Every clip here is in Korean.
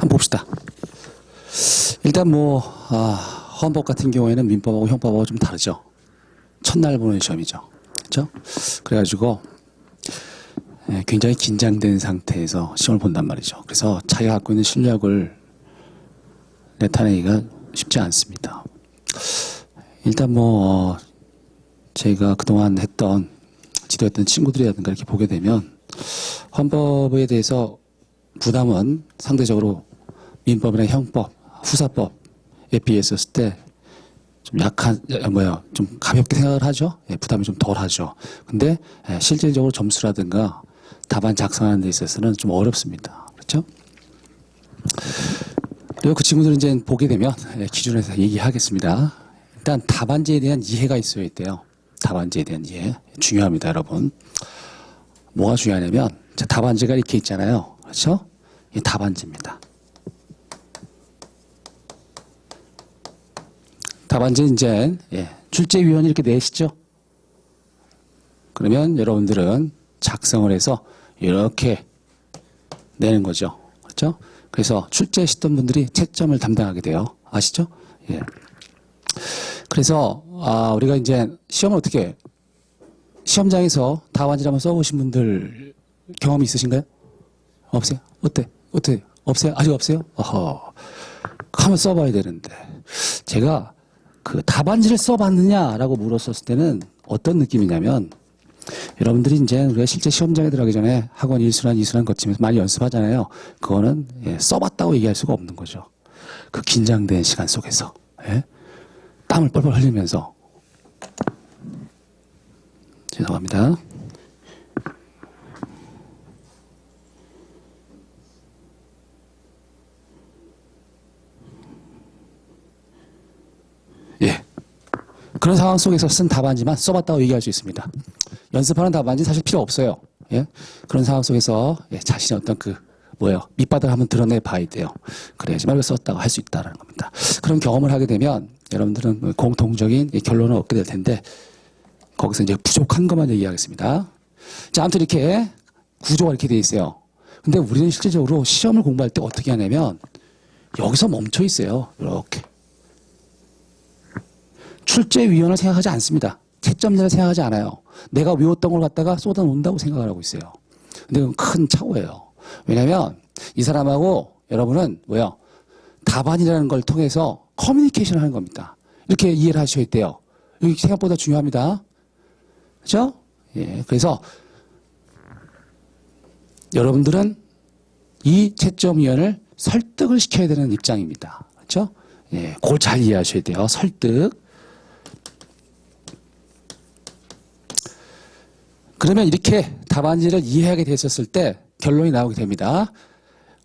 한번 봅시다. 일단 헌법 같은 경우에는 민법하고 형법하고 좀 다르죠. 첫날 보는 시험이죠. 그렇죠? 그래가지고 굉장히 긴장된 상태에서 시험을 본단 말이죠. 그래서 자기가 갖고 있는 실력을 나타내기가 쉽지 않습니다. 일단 제가 그동안 지도했던 친구들이라든가 이렇게 보게 되면 헌법에 대해서 부담은 상대적으로 민법이나 형법, 후사법에 비했었을 때 좀 좀 가볍게 생각을 하죠. 부담이 좀 덜 하죠. 근데 실질적으로 점수라든가 답안 작성하는 데 있어서는 좀 어렵습니다. 그렇죠? 그리고 그 친구들은 이제 보게 되면 기준에서 얘기하겠습니다. 일단 답안지에 대한 이해가 있어야 돼요. 답안지에 대한 이해. 중요합니다, 여러분. 뭐가 중요하냐면 답안지가 이렇게 있잖아요. 그렇죠? 이게 답안지입니다. 답안지 이제 출제위원이 이렇게 내시죠. 그러면 여러분들은 작성을 해서 이렇게 내는 거죠. 그렇죠? 그래서 출제하셨던 분들이 채점을 담당하게 돼요. 아시죠? 예. 그래서 우리가 이제 시험을 어떻게 시험장에서 답안지를 한번 써보신 분들 경험이 있으신가요? 없어요? 어때? 없어요? 아직 없어요? 어허. 한번 써봐야 되는데 제가 그 답안지를 써봤느냐라고 물었었을 때는 어떤 느낌이냐면 여러분들이 이제 우리가 실제 시험장에 들어가기 전에 학원 1순환, 2순환 거치면서 많이 연습하잖아요. 그거는 써봤다고 얘기할 수가 없는 거죠. 그 긴장된 시간 속에서 땀을 뻘뻘 흘리면서 죄송합니다. 그런 상황 속에서 쓴 답안지만 써봤다고 얘기할 수 있습니다. 연습하는 답안지 사실 필요 없어요. 그런 상황 속에서 자신의 어떤 밑바닥을 한번 드러내 봐야 돼요. 그래야지만 이걸 썼다고 할 수 있다는 겁니다. 그런 경험을 하게 되면 여러분들은 공통적인 결론을 얻게 될 텐데 거기서 이제 부족한 것만 얘기하겠습니다. 자, 아무튼 이렇게 구조가 이렇게 돼 있어요. 근데 우리는 실질적으로 시험을 공부할 때 어떻게 하냐면 여기서 멈춰 있어요. 이렇게. 출제위원을 생각하지 않습니다. 채점자를 생각하지 않아요. 내가 외웠던 걸 갖다가 쏟아놓는다고 생각을 하고 있어요. 근데 그건 큰 착오예요. 왜냐면 이 사람하고 여러분은 답안이라는 걸 통해서 커뮤니케이션을 하는 겁니다. 이렇게 이해를 하셔야 돼요. 이게 생각보다 중요합니다. 그렇죠? 그래서 여러분들은 이 채점위원을 설득을 시켜야 되는 입장입니다. 그렇죠? 그걸 잘 이해하셔야 돼요. 설득. 그러면 이렇게 답안지를 이해하게 됐었을 때 결론이 나오게 됩니다.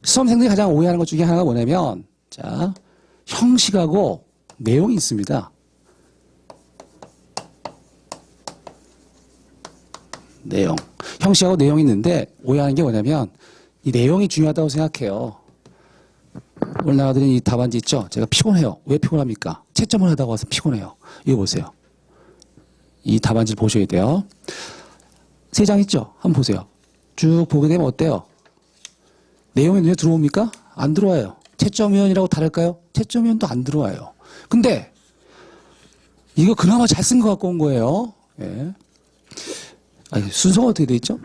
수험생들이 가장 오해하는 것 중에 하나가 뭐냐면 형식하고 내용이 있습니다. 내용. 형식하고 내용이 있는데 오해하는 게 뭐냐면 이 내용이 중요하다고 생각해요. 오늘 나와드린 이 답안지 있죠? 제가 피곤해요. 왜 피곤합니까? 채점을 하다가 와서 피곤해요. 이거 보세요. 이 답안지를 보셔야 돼요. 3장 있죠? 한번 보세요. 쭉 보게 되면 어때요? 내용이 눈에 들어옵니까? 안 들어와요. 채점위원이라고 다를까요? 채점위원도 안 들어와요. 근데 이거 그나마 잘 쓴 거 갖고 온 거예요. 순서가 어떻게 돼 있죠?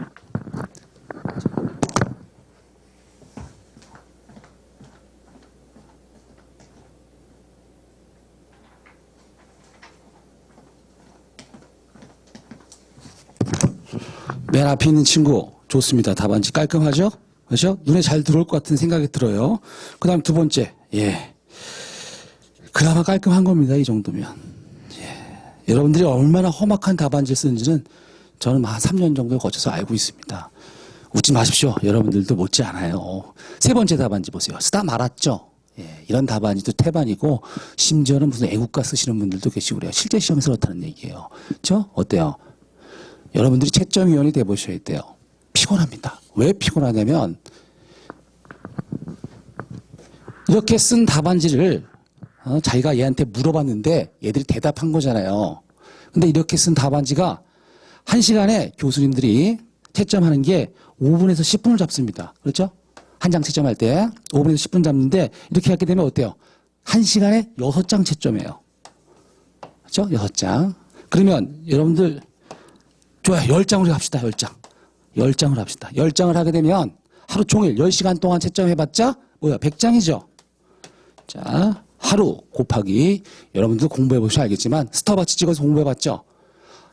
맨 앞에 있는 친구 좋습니다. 답안지 깔끔하죠? 그렇죠? 눈에 잘 들어올 것 같은 생각이 들어요. 그 다음 두 번째 그나마 깔끔한 겁니다. 이 정도면 여러분들이 얼마나 험악한 답안지를 쓰는지는 저는 한 3년 정도 거쳐서 알고 있습니다. 웃지 마십시오. 여러분들도 못지 않아요. 세 번째 답안지 보세요. 쓰다 말았죠? 이런 답안지도 태반이고 심지어는 무슨 애국가 쓰시는 분들도 계시고 그래요. 실제 시험에서 그렇다는 얘기예요. 그렇죠? 어때요? 여러분들이 채점위원이 돼보셔야 돼요. 피곤합니다. 왜 피곤하냐면 이렇게 쓴 답안지를 자기가 얘한테 물어봤는데 얘들이 대답한 거잖아요. 근데 이렇게 쓴 답안지가 1시간에 교수님들이 채점하는 게 5분에서 10분을 잡습니다. 그렇죠? 한 장 채점할 때 5분에서 10분 잡는데 이렇게 하게 되면 어때요? 1시간에 6장 채점이에요. 그렇죠? 6장. 그러면 여러분들 좋아요. 10장으로 합시다. 10장. 10장을 합시다. 10장을 하게 되면 하루 종일 10시간 동안 채점해봤자 뭐야? 100장이죠. 자, 하루 곱하기 여러분들 공부해보시면 알겠지만 스타바치 찍어서 공부해봤죠.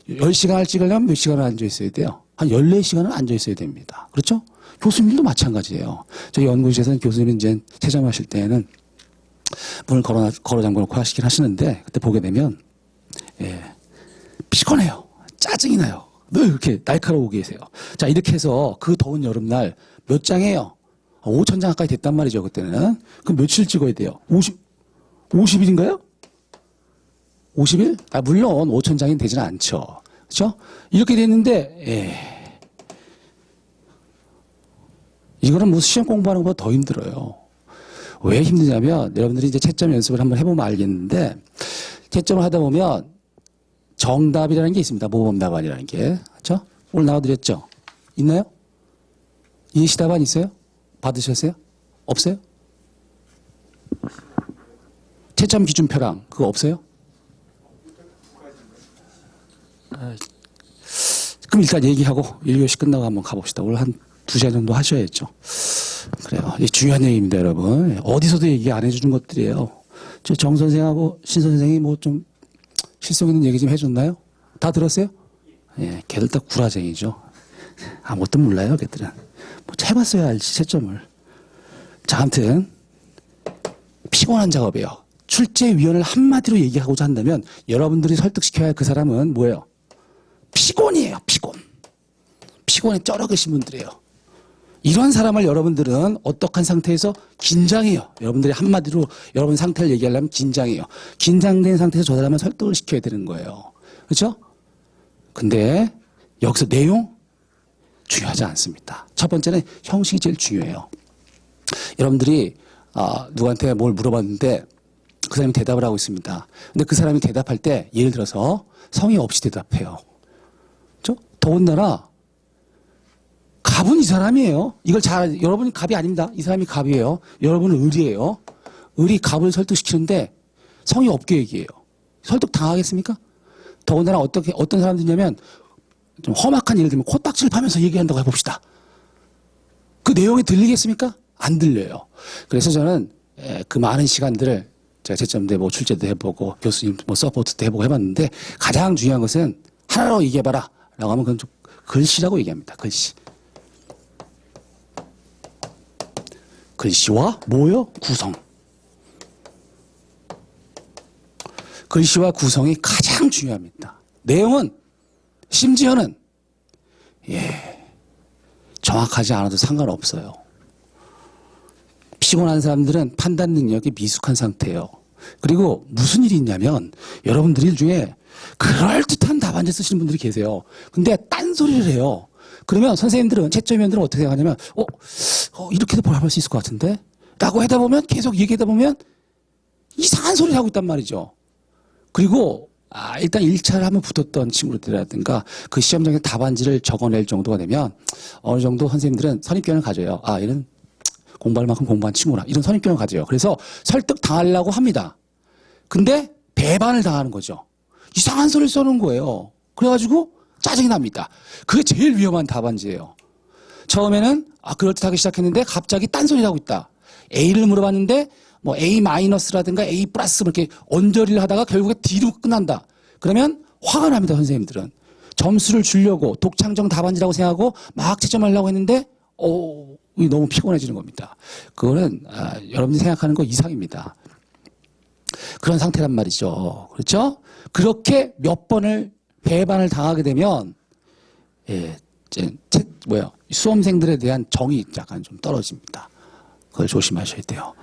10시간을 찍으려면 몇 시간을 앉아있어야 돼요? 한 14시간은 앉아있어야 됩니다. 그렇죠? 교수님들도 마찬가지예요. 저희 연구실에서는 교수님은 이제 채점하실 때는 문을 걸어 잠궈놓고 하시긴 하시는데 그때 보게 되면 피곤해요. 짜증이 나요. 늘 이렇게 날카로우고 계세요. 자, 이렇게 해서 그 더운 여름날 몇 장이에요? 5,000장 가까이 됐단 말이죠, 그때는. 그럼 며칠 찍어야 돼요? 50일인가요? 50일? 아, 물론 5,000장이 되지는 않죠. 그렇죠? 이렇게 됐는데, 이거는 뭐 시험 공부하는 것보다 더 힘들어요. 왜 힘드냐면, 여러분들이 이제 채점 연습을 한번 해보면 알겠는데, 채점을 하다 보면 정답이라는 게 있습니다. 모범 답안이라는 게. 그렇죠? 오늘 나와드렸죠? 있나요? 예시 답안 있어요? 받으셨어요? 없어요? 채점 기준표랑 그거 없어요? 그럼 일단 얘기하고 1교시 끝나고 한번 가봅시다. 오늘 한 2시간 정도 하셔야죠. 그래요. 이게 중요한 얘기입니다, 여러분. 어디서도 얘기 안 해주는 것들이에요. 저 정 선생하고 신 선생이 뭐 좀 실속 있는 얘기 좀 해줬나요? 다 들었어요? 예, 걔들 다 구라쟁이죠. 아무것도 몰라요, 걔들은. 뭐 해봤어야 알지, 채점을. 자, 아무튼 피곤한 작업이에요. 출제위원을 한마디로 얘기하고자 한다면 여러분들이 설득시켜야 할 그 사람은 뭐예요? 피곤이에요, 피곤. 피곤에 쩔어 계신 분들이에요. 이런 사람을 여러분들은 어떡한 상태에서 긴장해요. 여러분들이 한마디로 여러분 상태를 얘기하려면 긴장해요. 긴장된 상태에서 저 사람을 설득을 시켜야 되는 거예요. 그렇죠? 근데 여기서 내용 중요하지 않습니다. 첫 번째는 형식이 제일 중요해요. 여러분들이 누구한테 뭘 물어봤는데 그 사람이 대답을 하고 있습니다. 근데 그 사람이 대답할 때 예를 들어서 성의 없이 대답해요. 그렇죠? 더군다나 갑은 이 사람이에요. 이걸 여러분이 갑이 아닙니다. 이 사람이 갑이에요. 여러분은 을이에요. 을이 갑을 설득시키는데 성의 없게 얘기해요. 설득 당하겠습니까? 더군다나 어떤 사람들이냐면 좀 험악한 예를 들면 코딱지를 파면서 얘기한다고 해봅시다. 그 내용이 들리겠습니까? 안 들려요. 그래서 저는 그 많은 시간들을 제가 채점도 해보고 출제도 해보고 교수님 뭐 서포트도 해보고 해봤는데 가장 중요한 것은 하나로 얘기해봐라 라고 하면 그건 좀 글씨라고 얘기합니다. 글씨. 글씨와 뭐요? 구성. 글씨와 구성이 가장 중요합니다. 내용은 심지어는 정확하지 않아도 상관없어요. 피곤한 사람들은 판단 능력이 미숙한 상태예요. 그리고 무슨 일이 있냐면 여러분들 중에 그럴듯한 답안지 쓰시는 분들이 계세요. 근데 딴소리를 해요. 그러면 선생님들은 채점위원들은 어떻게 생각하냐면 이렇게도 보답할 수 있을 것 같은데? 라고 하다 보면 계속 얘기하다 보면 이상한 소리를 하고 있단 말이죠. 그리고 일단 1차를 한번 붙었던 친구들이라든가 그 시험장에 답안지를 적어낼 정도가 되면 어느 정도 선생님들은 선입견을 가져요. 얘는 공부할 만큼 공부한 친구라. 이런 선입견을 가져요. 그래서 설득 당하려고 합니다. 근데 배반을 당하는 거죠. 이상한 소리를 써놓은 거예요. 그래가지고 짜증이 납니다. 그게 제일 위험한 답안지예요. 처음에는 그럴듯하게 시작했는데 갑자기 딴소리를 하고 있다. A를 물어봤는데 뭐 A-라든가 A+ 이렇게 언저리를 하다가 결국에 D로 끝난다. 그러면 화가 납니다, 선생님들은. 점수를 주려고 독창정 답안지라고 생각하고 막 채점하려고 했는데 너무 피곤해지는 겁니다. 그거는 여러분이 생각하는 거 이상입니다. 그런 상태란 말이죠. 그렇죠? 그렇게 몇 번을 배반을 당하게 되면 수험생들에 대한 정이 약간 좀 떨어집니다. 그걸 조심하셔야 돼요.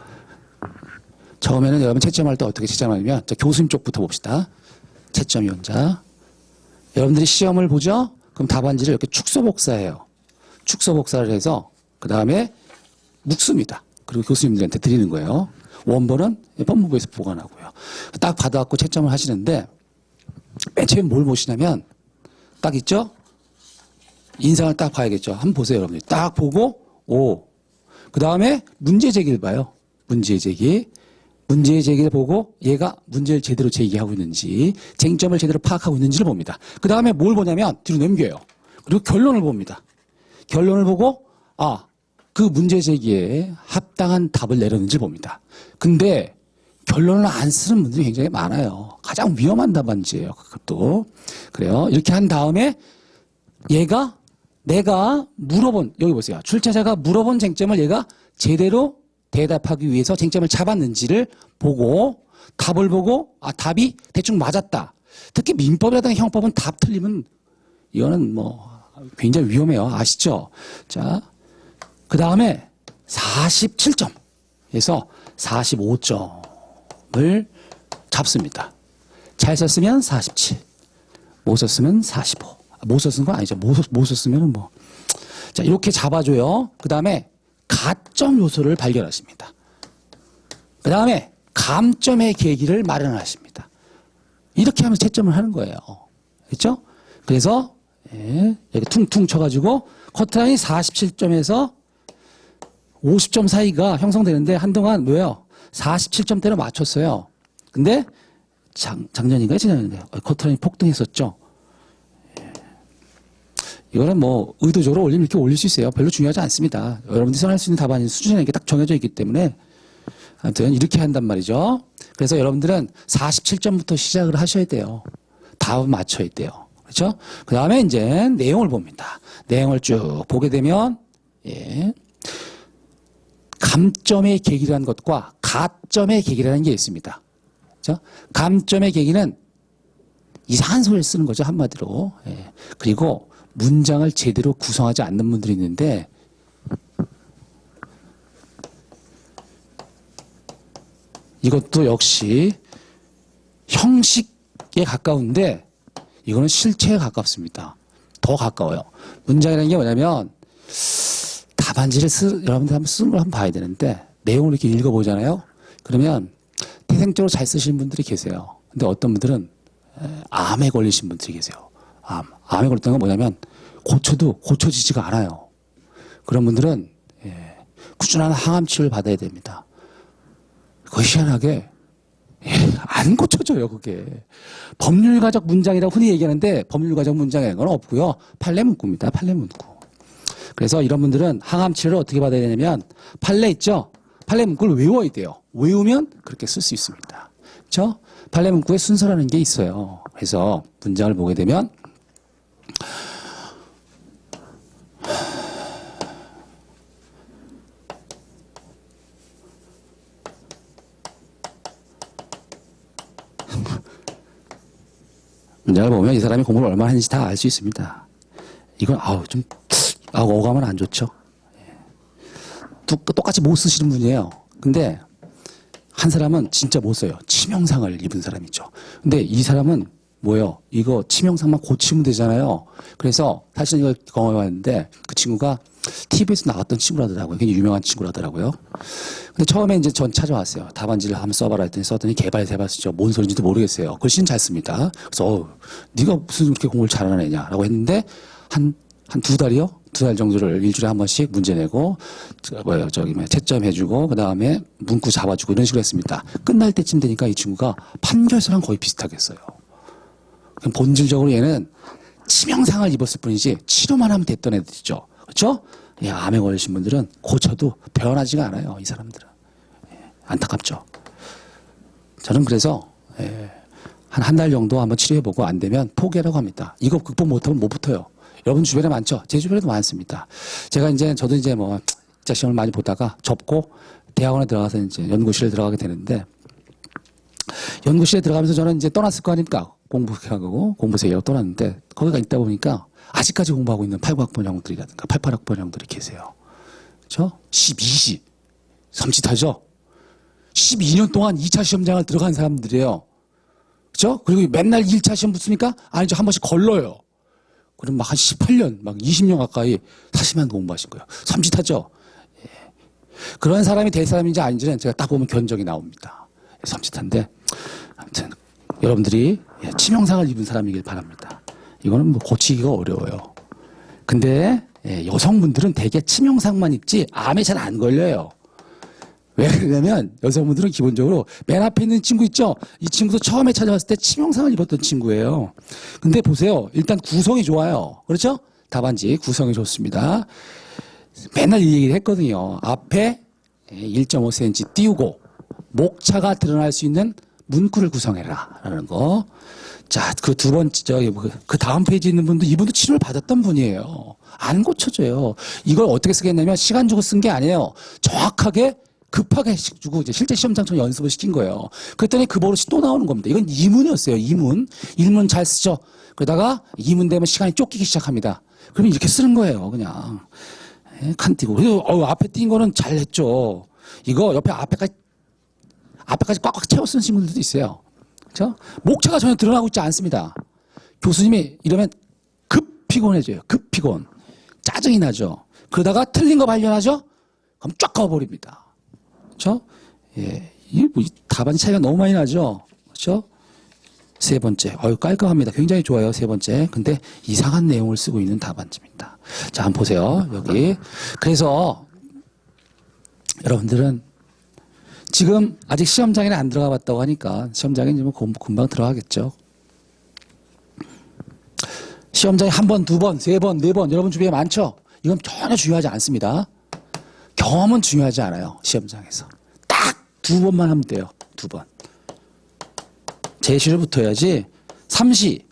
처음에는 여러분 채점할 때 어떻게 채점하냐면 교수님 쪽부터 봅시다. 채점위원자. 여러분들이 시험을 보죠? 그럼 답안지를 이렇게 축소복사해요. 축소복사를 해서 그 다음에 묵습니다. 그리고 교수님들한테 드리는 거예요. 원본은 법무부에서 보관하고요. 딱 받아갖고 채점을 하시는데 맨 처음에 뭘 보시냐면 딱 있죠? 인상을 딱 봐야겠죠. 한번 보세요, 여러분들. 딱 보고 그 다음에 문제 제기를 봐요. 문제 제기. 문제 제기를 보고 얘가 문제를 제대로 제기하고 있는지, 쟁점을 제대로 파악하고 있는지를 봅니다. 그 다음에 뭘 보냐면 뒤로 넘겨요. 그리고 결론을 봅니다. 결론을 보고 그 문제 제기에 합당한 답을 내렸는지 봅니다. 근데 결론을 안 쓰는 분들이 굉장히 많아요. 가장 위험한 답안지예요. 그것도. 그래요. 이렇게 한 다음에 내가 물어본, 여기 보세요. 출제자가 물어본 쟁점을 얘가 제대로 대답하기 위해서 쟁점을 잡았는지를 보고, 답을 보고 답이 대충 맞았다. 특히 민법이라든가 형법은 답 틀리면 이거는 굉장히 위험해요. 아시죠? 자, 그 다음에 47점에서 45점을 잡습니다. 잘 썼으면 47, 못 썼으면 45. 못 썼은 건 아니죠. 못 썼으면 자, 이렇게 잡아줘요. 그 다음에 가점 요소를 발견하십니다. 그 다음에 감점의 계기를 마련하십니다. 이렇게 하면 채점을 하는 거예요. 그렇죠? 그래서 이렇게 퉁퉁 쳐가지고 커트라인이 47점에서 50점 사이가 형성되는데 한동안 뭐예요? 47점대로 맞췄어요. 근데 작년인가요? 지난년인가요? 커트라인이 폭등했었죠. 이거는 의도적으로 올리면 이렇게 올릴 수 있어요. 별로 중요하지 않습니다. 여러분들이 선할 수 있는 답안이 수준이 이렇게 딱 정해져 있기 때문에 아무튼 이렇게 한단 말이죠. 그래서 여러분들은 47점부터 시작을 하셔야 돼요. 답을 맞춰야 돼요. 그렇죠? 그 다음에 이제 내용을 봅니다. 내용을 쭉 보게 되면 감점의 계기라는 것과 가점의 계기라는 게 있습니다. 그렇죠? 감점의 계기는 이상한 소리를 쓰는 거죠. 한마디로. 그리고 문장을 제대로 구성하지 않는 분들이 있는데 이것도 역시 형식에 가까운데 이거는 실체에 가깝습니다. 더 가까워요. 문장이라는 게 뭐냐면 답안지를 여러분들 한번 쓰는 걸 한번 봐야 되는데 내용을 이렇게 읽어보잖아요. 그러면 태생적으로 잘 쓰시는 분들이 계세요. 근데 어떤 분들은 암에 걸리신 분들이 계세요. 암에 걸렸다는 건 뭐냐면 고쳐도 고쳐지지가 않아요. 그런 분들은 꾸준한 항암 치료를 받아야 됩니다. 그것이 희한하게 안 고쳐져요. 그게 법률가적 문장이라고 흔히 얘기하는데 법률가적 문장이라는 건 없고요. 판례 문구입니다. 판례 문구. 그래서 이런 분들은 항암 치료를 어떻게 받아야 되냐면 판례 있죠. 판례 문구를 외워야 돼요. 외우면 그렇게 쓸 수 있습니다. 그렇죠? 판례 문구에 순서라는 게 있어요. 그래서 문장을 보게 되면 문장을 보면 이 사람이 공부를 얼마나 했는지 다 알 수 있습니다. 이건 어감은 안 좋죠. 똑같이 못 쓰시는 분이에요. 근데 한 사람은 진짜 못 써요. 치명상을 입은 사람이죠. 근데 이 사람은 뭐예요? 이거 치명상만 고치면 되잖아요. 그래서 사실 이걸 경험해봤는데 그 친구가 TV에서 나왔던 친구라더라고요. 굉장히 유명한 친구라더라고요. 근데 처음에 이제 전 찾아왔어요. 답안지를 한번 써봐라 했더니 썼더니 개발해봤죠. 뭔 소리인지도 모르겠어요. 글씨는 잘 습니다. 그래서 네가 무슨 그렇게 공부를 잘하는 애냐라고 했는데 한 2달이요? 2달 정도를 일주일에 한 번씩 문제 내고 채점해주고 그 다음에 문구 잡아주고 이런 식으로 했습니다. 끝날 때쯤 되니까 이 친구가 판결서랑 거의 비슷하게 했어요. 본질적으로 얘는 치명상을 입었을 뿐이지 치료만 하면 됐던 애들이죠. 그렇죠? 암에 걸리신 분들은 고쳐도 변하지가 않아요. 이 사람들은. 안타깝죠. 저는 그래서 한 달 정도 한번 치료해보고 안 되면 포기하라고 합니다. 이거 극복 못하면 못 붙어요. 여러분 주변에 많죠? 제 주변에도 많습니다. 저도 이제 자 시험을 많이 보다가 접고 대학원에 들어가서 이제 연구실에 들어가게 되는데 연구실에 들어가면서 저는 이제 떠났을 거 아닙니까? 공부하고 공부세계로 떠났는데 거기가 있다 보니까 아직까지 공부하고 있는 89학번 형들이라든가 88학번 형들이 계세요. 그렇죠? 12시. 섬찟하죠? 12년 동안 2차 시험장을 들어간 사람들이에요. 그렇죠? 그리고 맨날 1차 시험 붙습니까? 아니죠. 한 번씩 걸러요. 그럼 막 한 18년, 막 20년 가까이 사시만 공부하신 거예요. 섬찟하죠? 예. 그런 사람이 될 사람인지 아닌지는 제가 딱 보면 견적이 나옵니다. 섬찟한데 아무튼 여러분들이 치명상을 입은 사람이길 바랍니다. 이거는 고치기가 어려워요. 근데 예, 여성분들은 대개 치명상만 입지 암에 잘 안 걸려요. 왜 그러냐면 여성분들은 기본적으로 맨 앞에 있는 친구 있죠? 이 친구도 처음에 찾아왔을 때 치명상을 입었던 친구예요. 근데 보세요. 일단 구성이 좋아요. 그렇죠? 답안지 구성이 좋습니다. 맨날 이 얘기를 했거든요. 앞에 1.5cm 띄우고 목차가 드러날 수 있는 문구를 구성해라 라는 거. 자, 그 두 번째, 그 다음 페이지에 있는 분도 이분도 치료를 받았던 분이에요. 안 고쳐져요. 이걸 어떻게 쓰겠냐면 시간 주고 쓴 게 아니에요. 정확하게 급하게 주고 이제 실제 시험장처럼 연습을 시킨 거예요. 그랬더니 그 버릇이 또 나오는 겁니다. 이건 이문이었어요. 이문. 일문 잘 쓰죠. 그러다가 이문 되면 시간이 쫓기기 시작합니다. 그러면 이렇게 쓰는 거예요. 그냥. 칸 띄고. 그래서 앞에 띈 거는 잘 했죠. 이거 옆에 앞에까지 꽉꽉 채워 쓰는 친구들도 있어요. 그렇죠? 목차가 전혀 드러나고 있지 않습니다. 교수님이 이러면 급 피곤해져요. 급 피곤. 짜증이 나죠. 그러다가 틀린 거 발견하죠? 그럼 쫙 가버립니다. 그렇죠? 예, 이게 뭐 답안 차이가 너무 많이 나죠. 그렇죠? 세 번째, 깔끔합니다. 굉장히 좋아요. 세 번째. 근데 이상한 내용을 쓰고 있는 답안지입니다. 자, 한번 보세요. 여기. 그래서 여러분들은 지금 아직 시험장에는 안 들어가 봤다고 하니까 시험장에는 금방 들어가겠죠. 시험장에 한 번, 두 번, 세 번, 네 번 여러분 주변에 많죠? 이건 전혀 중요하지 않습니다. 경험은 중요하지 않아요. 시험장에서. 딱 두 번만 하면 돼요. 두 번. 제시를 붙어야지 3시,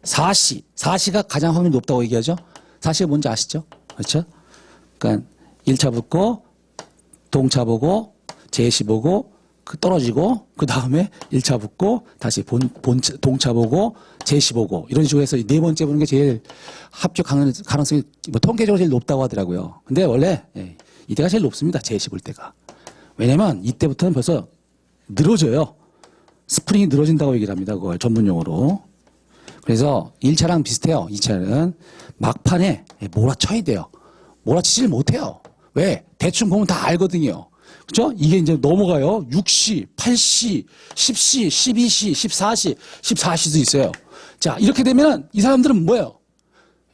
4시. 4시가 가장 확률이 높다고 얘기하죠. 4시가 뭔지 아시죠? 그렇죠? 그러니까 1차 붙고 동차 보고 제시 보고 떨어지고 그 다음에 1차 붙고 다시 동차 보고 제시 보고 이런 식으로 해서 네 번째 보는 게 제일 합격 가능성이 뭐 통계적으로 제일 높다고 하더라고요. 근데 원래 이때가 제일 높습니다. 제시 볼 때가. 왜냐면 이때부터는 벌써 늘어져요. 스프링이 늘어진다고 얘기를 합니다. 그걸 전문용어로. 그래서 1차랑 비슷해요. 2차는 막판에 몰아쳐야 돼요. 몰아치질 못해요. 왜? 대충 보면 다 알거든요. 그죠? 이게 이제 넘어가요. 6시, 8시, 10시, 12시, 14시, 14시도 있어요. 자, 이렇게 되면 이 사람들은 뭐예요?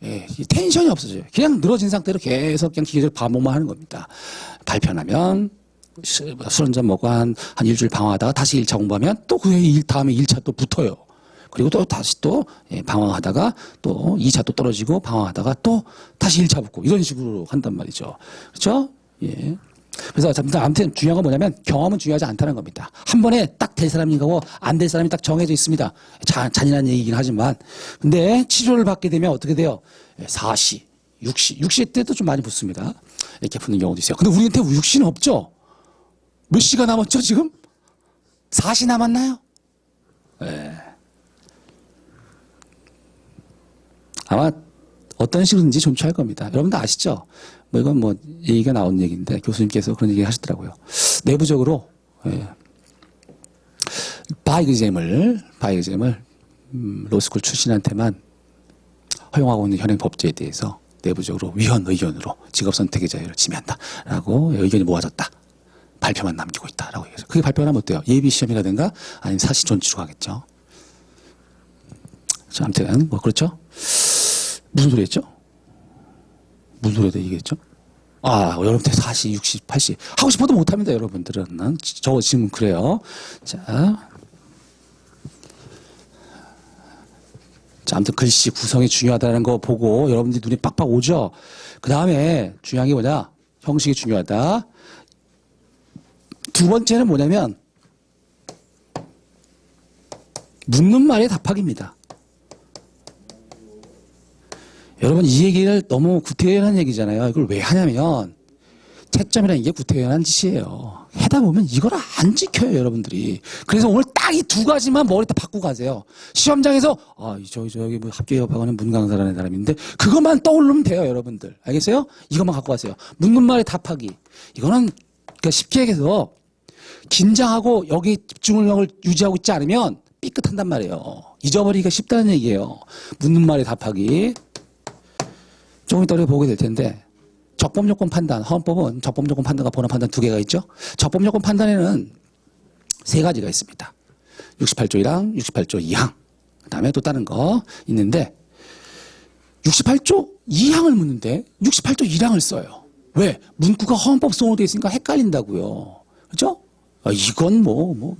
예, 텐션이 없어져요. 그냥 늘어진 상태로 계속 그냥 기계적으로 반복만 하는 겁니다. 발표하면 술 한잔 먹고 한 일주일 방황하다가 다시 1차 공부하면 또 그 다음에 1차 또 붙어요. 그리고 또 다시 또 방황하다가 또 2차 또 떨어지고 방황하다가 또 다시 1차 붙고 이런 식으로 한단 말이죠. 그렇죠? 예. 그래서 아무튼 중요한 건 뭐냐면 경험은 중요하지 않다는 겁니다. 한 번에 딱 될 사람이 가고 안 될 사람이 딱 정해져 있습니다. 잔인한 얘기긴 하지만. 근데 치료를 받게 되면 어떻게 돼요? 4시, 6시. 6시 때도 좀 많이 붙습니다. 이렇게 붙는 경우도 있어요. 근데 우리한테 6시는 없죠? 몇 시가 남았죠, 지금? 4시 남았나요? 네. 아마 어떤 식으로든지 존치할 겁니다. 여러분도 아시죠? 뭐 이건 뭐 얘기가 나온 얘기인데 교수님께서 그런 얘기 하셨더라고요. 내부적으로 바이그잼을 로스쿨 출신한테만 허용하고 있는 현행 법제에 대해서 내부적으로 위헌 의견으로 직업선택의 자유를 침해한다라고 의견이 모아졌다. 발표만 남기고 있다라고 얘기해서 그게 발표가 나면 어때요? 예비시험이라든가 아니면 사시 존치로 가겠죠. 자, 아무튼 뭐 그렇죠. 무슨 소리 했죠? 무슨 소리도 얘기했죠? 여러분들 4시, 60, 80 하고 싶어도 못합니다. 여러분들은. 저 지금 그래요. 자, 아무튼 글씨 구성이 중요하다는 거 보고 여러분들이 눈에 빡빡 오죠? 그 다음에 중요한 게 뭐냐? 형식이 중요하다. 두 번째는 뭐냐면 묻는 말에 답하기입니다. 여러분 이 얘기를 너무 구태연한 얘기잖아요. 이걸 왜 하냐면 채점이라는 게 구태연한 짓이에요. 하다 보면 이걸 안 지켜요, 여러분들이. 그래서 오늘 딱 이 두 가지만 머리에 바꾸고 가세요. 시험장에서 저기 뭐 합격하고는 문강사라는 사람인데 그것만 떠오르면 돼요, 여러분들. 알겠어요? 이것만 갖고 가세요. 묻는 말에 답하기. 이거는 그러니까 쉽게 얘기해서 긴장하고 여기 집중력을 유지하고 있지 않으면 삐끗한단 말이에요. 잊어버리기가 쉽다는 얘기예요. 묻는 말에 답하기. 조금 이따 우리가 보게 될 텐데 적법요건 판단, 헌법은 적법요건 판단과 본원 판단 두 개가 있죠. 적법요건 판단에는 세 가지가 있습니다. 68조 1항, 68조 2항, 그 다음에 또 다른 거 있는데 68조 2항을 묻는데 68조 1항을 써요. 왜? 문구가 헌법성으로 되어 있으니까 헷갈린다고요. 그죠? 이건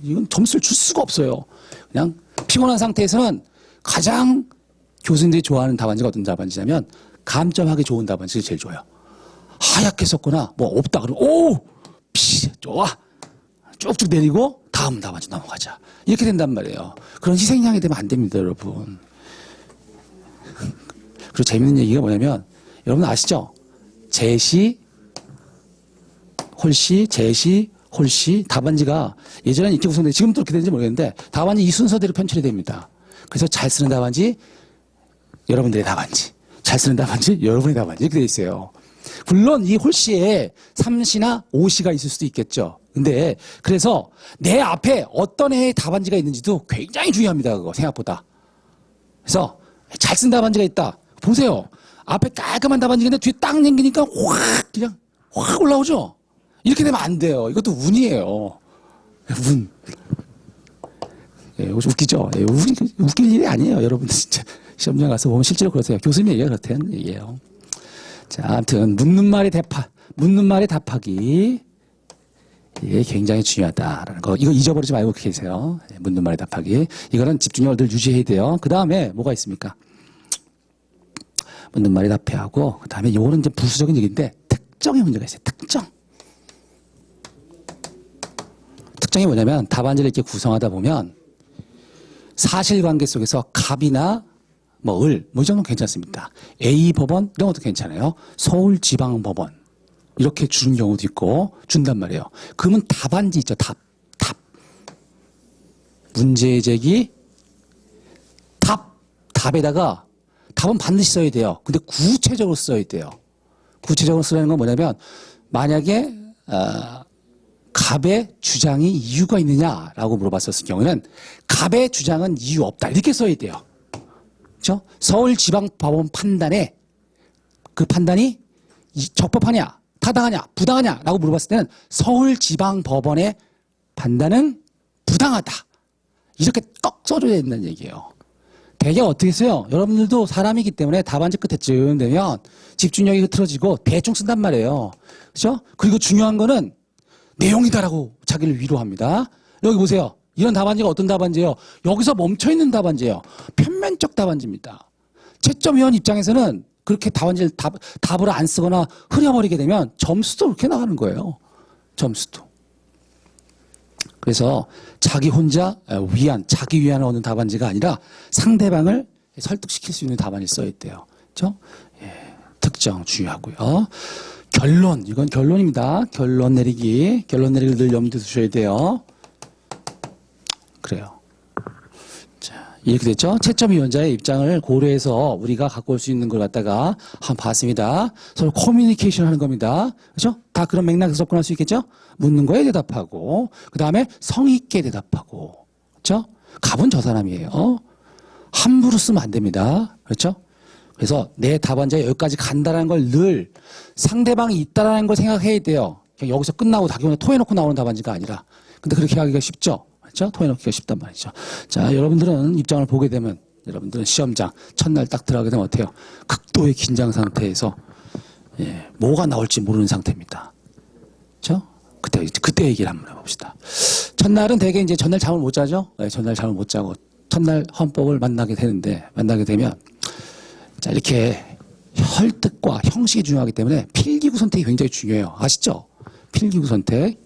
이건 점수를 줄 수가 없어요. 그냥 피곤한 상태에서는 가장 교수님들이 좋아하는 답안지가 어떤 답안지냐면 감점하기 좋은 답안지가 제일 좋아요. 하얗게 썼거나 없다 그러면 좋아. 쭉쭉 내리고 다음 답안지 넘어가자. 이렇게 된단 말이에요. 그런 희생양이 되면 안 됩니다, 여러분. 그리고 재밌는 얘기가 뭐냐면 여러분 아시죠? 제시, 홀시, 제시, 홀시 답안지가 예전에는 이렇게 구성되는데 지금도 그렇게 되는지 모르겠는데 답안지 이 순서대로 편출이 됩니다. 그래서 잘 쓰는 답안지 여러분들의 답안지, 잘 쓰는 답안지 여러분의 답안지 이렇게 돼 있어요. 물론 이 홀시에 3시나 5시가 있을 수도 있겠죠. 근데 그래서 내 앞에 어떤 애의 답안지가 있는지도 굉장히 중요합니다. 그거 생각보다. 그래서 잘 쓴 답안지가 있다. 보세요. 앞에 깔끔한 답안지가 있는데 뒤에 딱 당기니까 그냥 확 올라오죠. 이렇게 되면 안 돼요. 이것도 운이에요. 운. 예, 웃기죠? 예, 웃길 일이 아니에요. 여러분들 진짜 시험장 가서 보면 실제로 그러세요. 교수님 얘기가 그렇다는 얘기예요. 자, 아무튼 묻는 말에 답하기. 이게 굉장히 중요하다라는 거. 이거 잊어버리지 말고 계세요. 예, 묻는 말에 답하기. 이거는 집중력을 늘 유지해야 돼요. 그 다음에 뭐가 있습니까? 묻는 말에 답해하고 그 다음에 요거는 이제 부수적인 얘기인데 특정의 문제가 있어요. 특정이 뭐냐면 답안지를 이렇게 구성하다 보면 사실관계 속에서 갑이나 을, 이 정도는 괜찮습니다. A 법원 이런 것도 괜찮아요. 서울지방법원 이렇게 주는 경우도 있고 준단 말이에요. 그러면 답안지 있죠. 답. 문제제기 답에다가 답은 반드시 써야 돼요. 근데 구체적으로 써야 돼요. 구체적으로 쓰라는 건 뭐냐면 만약에 갑의 주장이 이유가 있느냐라고 물어봤었을 경우에는 갑의 주장은 이유 없다 이렇게 써야 돼요. 그렇죠? 서울지방법원 판단에 그 판단이 적법하냐 타당하냐 부당하냐라고 물어봤을 때는 서울지방법원의 판단은 부당하다 이렇게 꼭 써줘야 된다는 얘기예요. 대개 어떻게 써요? 여러분들도 사람이기 때문에 답안지 끝에쯤 되면 집중력이 흐트러지고 대충 쓴단 말이에요. 그렇죠? 그리고 중요한 거는 내용이다라고 자기를 위로합니다. 여기 보세요. 이런 답안지가 어떤 답안지예요? 여기서 멈춰있는 답안지예요. 편면적 답안지입니다. 채점위원 입장에서는 그렇게 답안지를 답을 안 쓰거나 흐려버리게 되면 점수도 그렇게 나가는 거예요. 점수도. 그래서 자기 혼자 자기 위안을 얻는 답안지가 아니라 상대방을 설득시킬 수 있는 답안지 써야 돼요. 그렇죠? 예, 특정 중요하고요. 결론, 이건 결론입니다. 결론 내리기를 늘 염두에 두셔야 돼요. 그래요. 자, 이렇게 됐죠? 채점위원자의 입장을 고려해서 우리가 갖고 올 수 있는 걸 갖다가 한번 봤습니다. 서로 커뮤니케이션 하는 겁니다. 그렇죠? 다 그런 맥락에서 접근할 수 있겠죠? 묻는 거에 대답하고, 그 다음에 성의 있게 대답하고, 그렇죠? 갑은 저 사람이에요. 함부로 쓰면 안 됩니다. 그렇죠? 그래서 내 답안지가 여기까지 간다는 걸 늘 상대방이 있다는 걸 생각해야 돼요. 그냥 여기서 끝나고 다기원에 토해놓고 나오는 답안지가 아니라. 근데 그렇게 하기가 쉽죠? 그렇죠? 토해놓기가 쉽단 말이죠. 자, 여러분들은 입장을 보게 되면 여러분들은 시험장 첫날 딱 들어가게 되면 어때요? 극도의 긴장 상태에서 뭐가 나올지 모르는 상태입니다. 그렇죠? 그때 얘기를 한번 해봅시다. 첫날은 대개 이제 전날 잠을 못 자죠? 네, 전날 잠을 못 자고 첫날 헌법을 만나게 되면 자, 이렇게 혈득과 형식이 중요하기 때문에 필기구 선택이 굉장히 중요해요. 아시죠? 필기구 선택.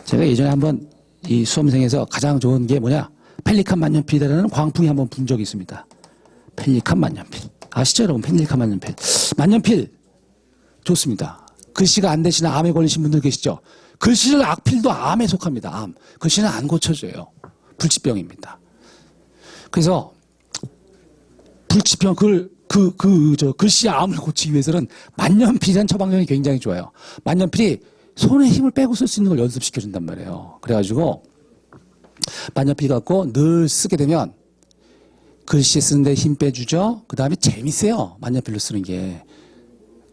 제가 예전에 한번 이 수험생에서 가장 좋은 게 뭐냐? 펠리칸 만년필이라는 광풍이 한번 분 적이 있습니다. 펠리칸 만년필. 아시죠, 여러분? 펠리칸 만년필. 만년필 좋습니다. 글씨가 안 되시나 암에 걸리신 분들 계시죠? 글씨를 악필도 암에 속합니다. 암. 글씨는 안 고쳐져요. 불치병입니다. 그래서 불치병 글씨 암을 고치기 위해서는 만년필이라는 처방전이 굉장히 좋아요. 만년필이 손에 힘을 빼고 쓸 수 있는 걸 연습시켜준단 말이에요. 그래가지고 만년필 갖고 늘 쓰게 되면 글씨 쓰는데 힘 빼주죠. 그 다음에 재밌어요. 만년필로 쓰는 게.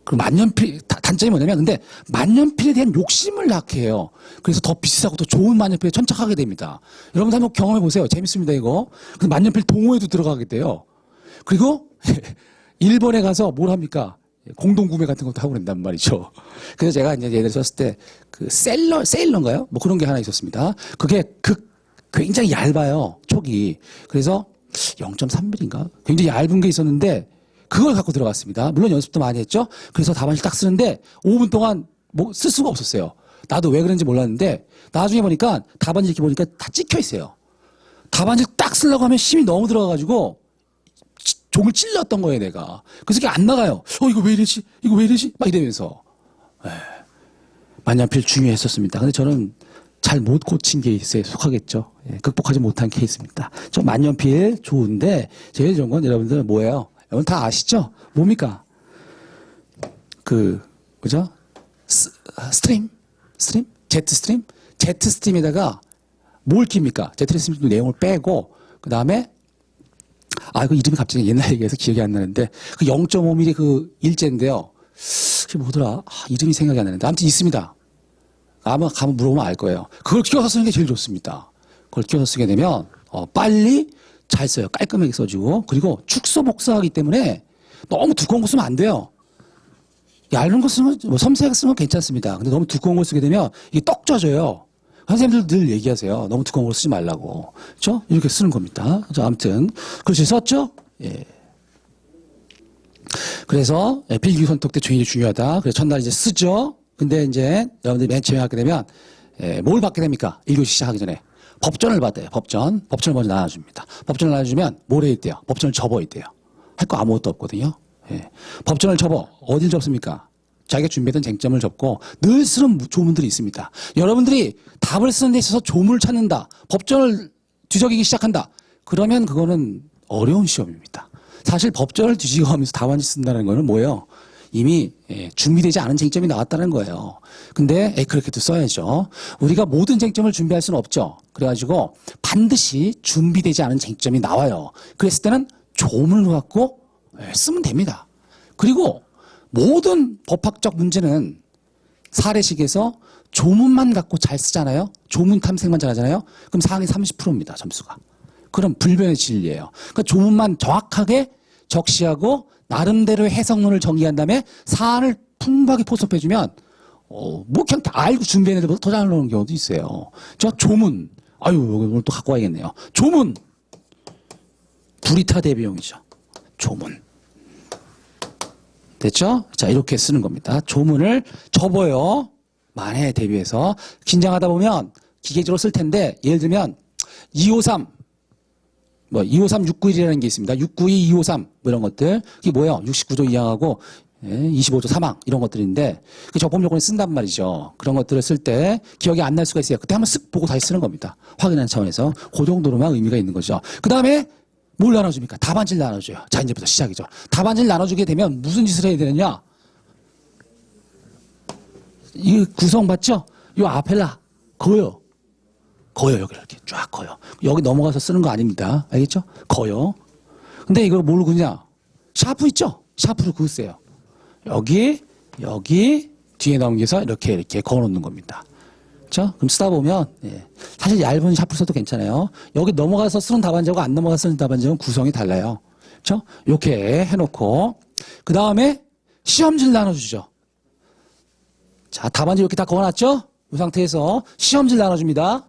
그리고 만년필, 단점이 뭐냐면, 근데 만년필에 대한 욕심을 낳게 해요. 그래서 더 비싸고 더 좋은 만년필에 천착하게 됩니다. 여러분들 한번 경험해 보세요. 재밌습니다, 이거. 그래서 만년필 동호회도 들어가게 돼요. 그리고, 일본에 가서 뭘 합니까? 공동구매 같은 것도 하고 그런단 말이죠. 그래서 제가 이제 예를 썼을 때, 세일러인가요? 뭐 그런 게 하나 있었습니다. 그게 굉장히 얇아요. 촉이. 그래서 0.3mm인가? 굉장히 얇은 게 있었는데, 그걸 갖고 들어갔습니다. 물론 연습도 많이 했죠. 그래서 답안지 딱 쓰는데 5분 동안 뭐 쓸 수가 없었어요. 나도 왜 그런지 몰랐는데 나중에 보니까 답안지 이렇게 보니까 다 찍혀 있어요. 답안지 딱 쓰려고 하면 힘이 너무 들어가가지고 종을 찔렀던 거예요, 내가. 그래서 이게 안 나가요. 이거 왜 이러지? 이거 왜 이러지? 막 이러면서. 만년필 중요했었습니다. 근데 저는 잘 못 고친 케이스에 속하겠죠. 극복하지 못한 케이스입니다. 저 만년필 좋은데 제일 좋은 건 여러분들 뭐예요? 여러분 다 아시죠? 뭡니까? 뭐죠? 스트림? 제트스트림? 제트스트림에다가 뭘 낍니까? 제트스트림 내용을 빼고, 그 다음에, 이거 이름이 갑자기 옛날 얘기해서 기억이 안 나는데, 그 0.5mm 그 일제인데요. 그게 뭐더라? 이름이 생각이 안 나는데. 아무튼 있습니다. 아마 가면 물어보면 알 거예요. 그걸 끼워서 쓰는 게 제일 좋습니다. 그걸 끼워서 쓰게 되면, 빨리 잘 써요. 깔끔하게 써주고. 그리고 축소 복사하기 때문에 너무 두꺼운 거 쓰면 안 돼요. 얇은 거 쓰면, 섬세하게 쓰면 괜찮습니다. 근데 너무 두꺼운 거 쓰게 되면 이게 떡 져져요. 선생님들 늘 얘기하세요. 너무 두꺼운 걸 쓰지 말라고. 그렇죠? 이렇게 쓰는 겁니다. 아무튼 그렇지 썼죠? 예. 그래서 필기 선택 때 굉장히 중요하다. 그래서 첫날 이제 쓰죠. 근데 이제 여러분들이 맨 처음에 하게 되면 뭘 받게 됩니까? 1교시 시작하기 전에. 법전을 받아요. 법전을 먼저 나눠줍니다. 법전을 나눠주면 뭘 해야 돼요? 법전을 접어야 돼요. 할 거 아무것도 없거든요. 예. 법전을 접어. 어딜 접습니까? 자기가 준비했던 쟁점을 접고 늘 쓰는 조문들이 있습니다. 여러분들이 답을 쓰는 데 있어서 조문을 찾는다. 법전을 뒤적이기 시작한다. 그러면 그거는 어려운 시험입니다. 사실 법전을 뒤지고하면서 답안지 쓴다는 거는 뭐예요? 이미 준비되지 않은 쟁점이 나왔다는 거예요. 근데 그렇게도 써야죠. 우리가 모든 쟁점을 준비할 수는 없죠. 그래가지고 반드시 준비되지 않은 쟁점이 나와요. 그랬을 때는 조문을 갖고 쓰면 됩니다. 그리고 모든 법학적 문제는 사례식에서 조문만 갖고 잘 쓰잖아요. 조문 탐색만 잘하잖아요. 그럼 상위 30%입니다. 점수가. 그럼 불변의 진리예요. 그러니까 조문만 정확하게 적시하고 나름대로의 해석론을 정리한 다음에 사안을 풍부하게 포섭해주면 뭐 그냥 다 알고 준비한 애들보다 더 잘 나오는 경우도 있어요. 저 조문. 오늘 또 갖고 와야겠네요. 조문. 불이타 대비용이죠. 조문. 됐죠? 자, 이렇게 쓰는 겁니다. 조문을 접어요. 만에 대비해서. 긴장하다 보면 기계적으로 쓸 텐데, 예를 들면, 253, 691이라는 게 있습니다. 692, 253, 이런 것들. 그게 뭐예요? 69조 이항하고, 25조 사망, 이런 것들인데, 그 적법 요건을 쓴단 말이죠. 그런 것들을 쓸 때 기억이 안 날 수가 있어요. 그때 한번 쓱 보고 다시 쓰는 겁니다. 확인하는 차원에서. 그 정도로만 의미가 있는 거죠. 그 다음에, 뭘 나눠줍니까? 답안지를 나눠줘요. 자, 이제부터 시작이죠. 답안지를 나눠주게 되면 무슨 짓을 해야 되느냐? 이 구성 봤죠? 이 앞에라. 거요, 여기 이렇게 쫙 거요. 여기 넘어가서 쓰는 거 아닙니다. 알겠죠? 거요. 근데 이걸 뭘로 그냐? 샤프 있죠? 샤프로 그으세요. 여기, 뒤에 넘겨서 이렇게 그어 놓는 겁니다. 그렇죠? 그럼 쓰다 보면 사실 얇은 샤프를 써도 괜찮아요. 여기 넘어가서 쓰는 답안지하고 안 넘어가서 쓰는 답안지는 구성이 달라요. 그렇죠? 이렇게 해놓고 그 다음에 시험지를 나눠주죠. 자, 답안지 이렇게 다 그어놨죠? 이 상태에서 시험지를 나눠줍니다.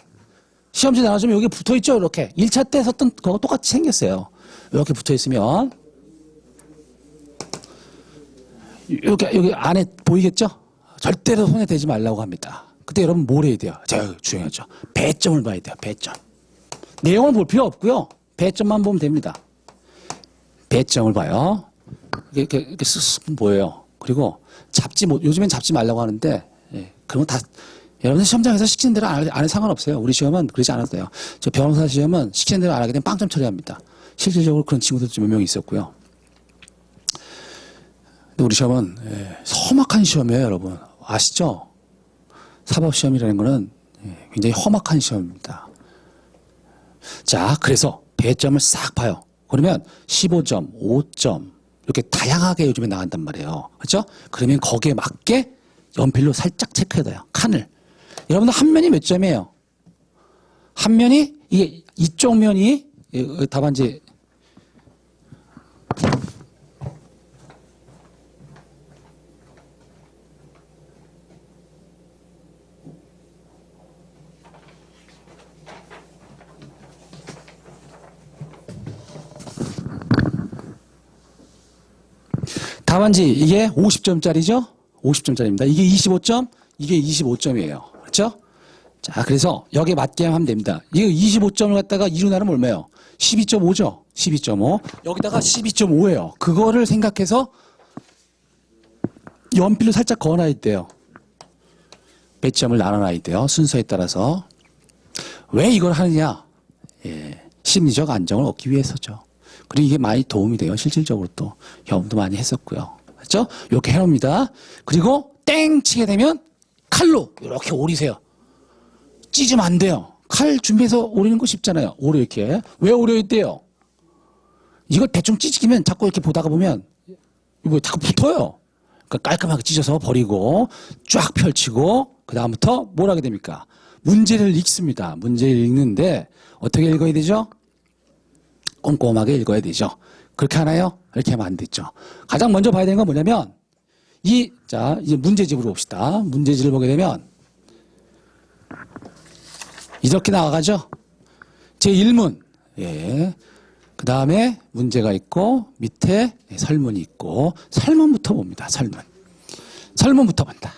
시험지 나눠주면 여기 붙어있죠? 이렇게 1차 때 썼던 거가 똑같이 생겼어요. 이렇게 붙어있으면 이렇게 여기 안에 보이겠죠? 절대로 손에 대지 말라고 합니다. 그때 여러분 뭘 해야 돼요? 자, 중요하죠. 배점을 봐야 돼요. 배점. 내용을 볼 필요 없고요. 배점만 보면 됩니다. 배점을 봐요. 이렇게 쓰면 뭐예요? 그리고 요즘엔 잡지 말라고 하는데, 그런 건 다, 여러분들 시험장에서 시키는 대로 안 해도 상관없어요. 우리 시험은 그러지 않아도 돼요. 저 변호사 시험은 시키는 대로 안 하게 되면 빵점 처리합니다. 실질적으로 그런 친구들도 몇 명 있었고요. 근데 우리 시험은 험악한 시험이에요, 여러분. 아시죠? 사법시험이라는 거는 굉장히 험악한 시험입니다. 자, 그래서 배점을 싹 봐요. 그러면 15점, 5점 이렇게 다양하게 요즘에 나간단 말이에요. 그렇죠? 그러면 거기에 맞게 연필로 살짝 체크해야 돼요. 칸을. 여러분들 한 면이 몇 점이에요? 한 면이 이게 이쪽 면이 답안지 답안지 이게 50점짜리죠? 50점짜리입니다. 이게 25점, 이게 25점이에요. 그렇죠? 자, 그래서 여기에 맞게 하면 됩니다. 이거 25점을 갖다가 2로 나누면 얼마예요? 12.5죠? 12.5. 여기다가 12.5예요. 그거를 생각해서 연필로 살짝 그어놔야 돼요. 배점을 나눠놔야 돼요. 순서에 따라서. 왜 이걸 하느냐? 예, 심리적 안정을 얻기 위해서죠. 그리고 이게 많이 도움이 돼요. 실질적으로 또 경험도 많이 했었고요. 그렇죠? 이렇게 해놓습니다. 그리고 땡 치게 되면 칼로 이렇게 오리세요. 찢으면 안 돼요. 칼 준비해서 오리는 거 쉽잖아요. 오려 이렇게. 왜 오려야 돼요? 이걸 대충 찢기면 자꾸 이렇게 보다가 보면 이거 자꾸 붙어요. 그러니까 깔끔하게 찢어서 버리고 쫙 펼치고 그 다음부터 뭘 하게 됩니까? 문제를 읽습니다. 문제를 읽는데 어떻게 읽어야 되죠? 꼼꼼하게 읽어야 되죠. 그렇게 하나요? 이렇게 하면 안 되죠. 가장 먼저 봐야 되는 건 뭐냐면 자, 이제 문제집으로 봅시다. 문제집을 보게 되면 이렇게 나와가죠. 제1문. 예. 그 다음에 문제가 있고 밑에 설문이 있고 설문부터 봅니다. 설문부터 본다.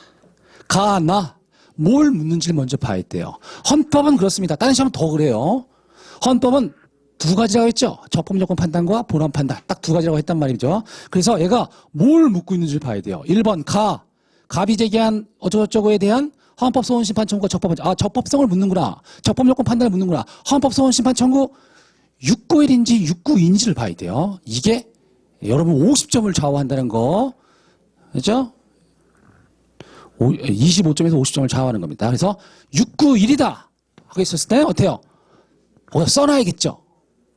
나 뭘 묻는지를 먼저 봐야 돼요. 헌법은 그렇습니다. 다른 시험은 더 그래요. 헌법은 두 가지라고 했죠. 적법요건 판단과 본원 판단. 딱 두 가지라고 했단 말이죠. 그래서 얘가 뭘 묻고 있는지를 봐야 돼요. 1번 갑이 제기한 어쩌고저쩌고에 대한 헌법소원심판 청구가 적법성을 묻는구나. 적법요건 판단을 묻는구나. 헌법소원심판 청구 691인지 692인지를 봐야 돼요. 이게 여러분 50점을 좌우한다는 거. 그렇죠? 25점에서 50점을 좌우하는 겁니다. 그래서 691이다 하고 있었을 때 어때요? 써놔야겠죠.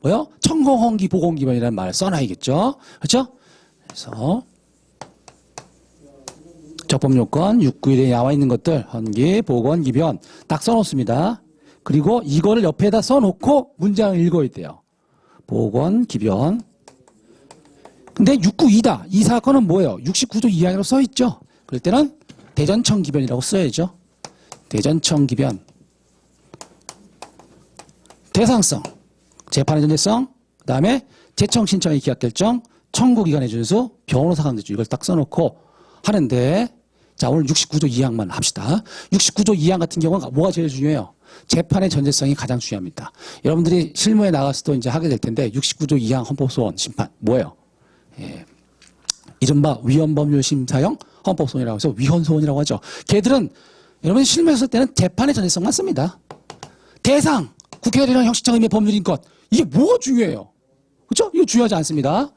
뭐요? 청공헌기 보건기변이라는 말을 써놔야겠죠. 그렇죠? 그래서 적법요건 691에 나와 있는 것들 헌기, 보건, 기변 딱 써놓습니다. 그리고 이거를 옆에다 써놓고 문장을 읽어야 돼요. 보건, 기변. 근데 692다. 이 사건은 뭐예요? 69조 2항으로 써있죠. 그럴 때는 대전청 기변이라고 써야죠. 대전청 기변. 대상성, 재판의 전제성, 그 다음에 재청 신청의 기각결정, 청구기간의 준수, 변호사 강제주 이걸 딱 써놓고 하는데 자 오늘 69조 2항만 합시다. 69조 2항 같은 경우는 뭐가 제일 중요해요? 재판의 전제성이 가장 중요합니다. 여러분들이 실무에 나가서 또 이제 하게 될 텐데 69조 2항 헌법소원 심판 뭐예요? 예. 이른바 위헌법률심사형 헌법소원이라고 해서 위헌소원이라고 하죠. 걔들은 여러분이 실무에 쓸 때는 재판의 전제성만 씁니다. 대상, 국회의원 형식적 의미의 법률인권 이게 뭐가 중요해요? 그렇죠? 이거 중요하지 않습니다.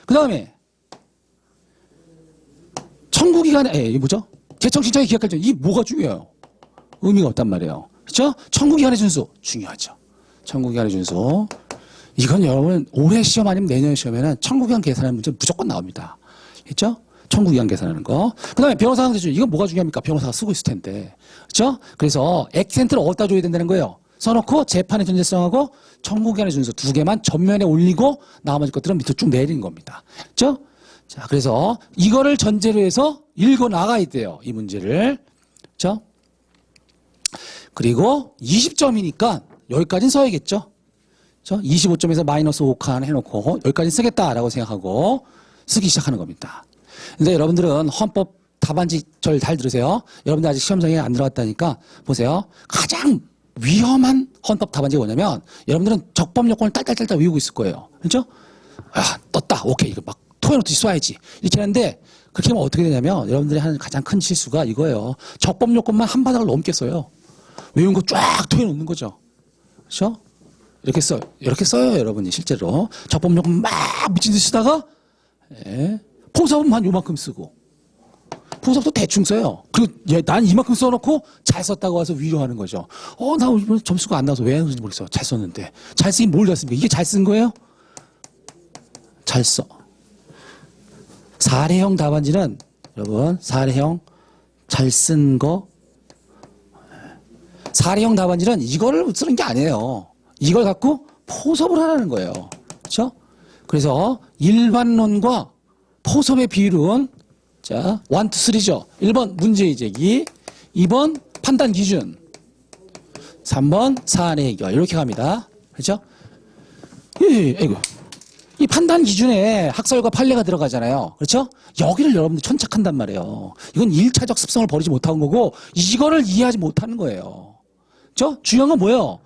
그 다음에 청구기간에 이게 뭐죠? 재청신청의 기각결정 이게 뭐가 중요해요? 의미가 없단 말이에요. 그렇죠? 청구기간의 준수 중요하죠. 청구기간의 준수 이건 여러분 올해 시험 아니면 내년 시험에는 청구기간 계산하는 문제 무조건 나옵니다. 그렇죠? 청구기간 계산하는 거. 그 다음에 변호사 강제주 이건 뭐가 중요합니까? 변호사가 쓰고 있을 텐데. 그렇죠? 그래서 액센트를 어디다 줘야 된다는 거예요. 써놓고 재판의 전제성하고 청구기간의 준수 두 개만 전면에 올리고 나머지 것들은 밑으로 쭉 내리는 겁니다. 그렇죠? 자, 그래서 이거를 전제로 해서 읽어 나가야 돼요. 이 문제를. 그렇죠? 그리고 20점이니까 여기까지는 써야겠죠. 그렇죠? 25점에서 마이너스 5칸 해놓고 여기까지 쓰겠다라고 생각하고 쓰기 시작하는 겁니다. 근데 여러분들은 헌법 답안지 절 잘 들으세요. 여러분들 아직 시험장에 안 들어갔다니까 보세요. 가장 위험한 헌법 답안지가 뭐냐면 여러분들은 적법 요건을 딸딸딸딸 외우고 있을 거예요. 그렇죠? 떴다. 오케이. 이거 막 토해놓듯이 쏴야지. 이렇게 하는데 그렇게 하면 어떻게 되냐면 여러분들이 하는 가장 큰 실수가 이거예요. 적법 요건만 한 바닥을 넘게 써요. 외운 거 쫙 토해놓는 거죠. 그렇죠? 이렇게 써요. 이렇게 써요, 여러분이 실제로. 적법 요건 막 미친 듯이 쓰다가 포섭은 한 요만큼 쓰고 포섭도 대충 써요. 그리고 난 이만큼 써놓고 잘 썼다고 와서 위로하는 거죠. 나 이번에 점수가 안 나와서 왜 안 썼는지 모르겠어. 잘 썼는데. 잘 쓰긴 뭘 잘 씁니까? 이게 잘 쓴 거예요? 잘 써. 사례형 답안지는 여러분 사례형 잘 쓴 거 사례형 답안지는 이거를 쓰는 게 아니에요. 이걸 갖고 포섭을 하라는 거예요. 그렇죠? 그래서 일반론과 포섭의 비율은 자, 1, 2, 3죠. 1번 문제의 제기, 2번 판단 기준, 3번 사안의 해결 이렇게 갑니다. 그렇죠? 이 판단 기준에 학설과 판례가 들어가잖아요. 그렇죠? 여기를 여러분들 천착한단 말이에요. 이건 1차적 습성을 버리지 못한 거고 이거를 이해하지 못하는 거예요. 그렇죠? 중요한 건 뭐예요?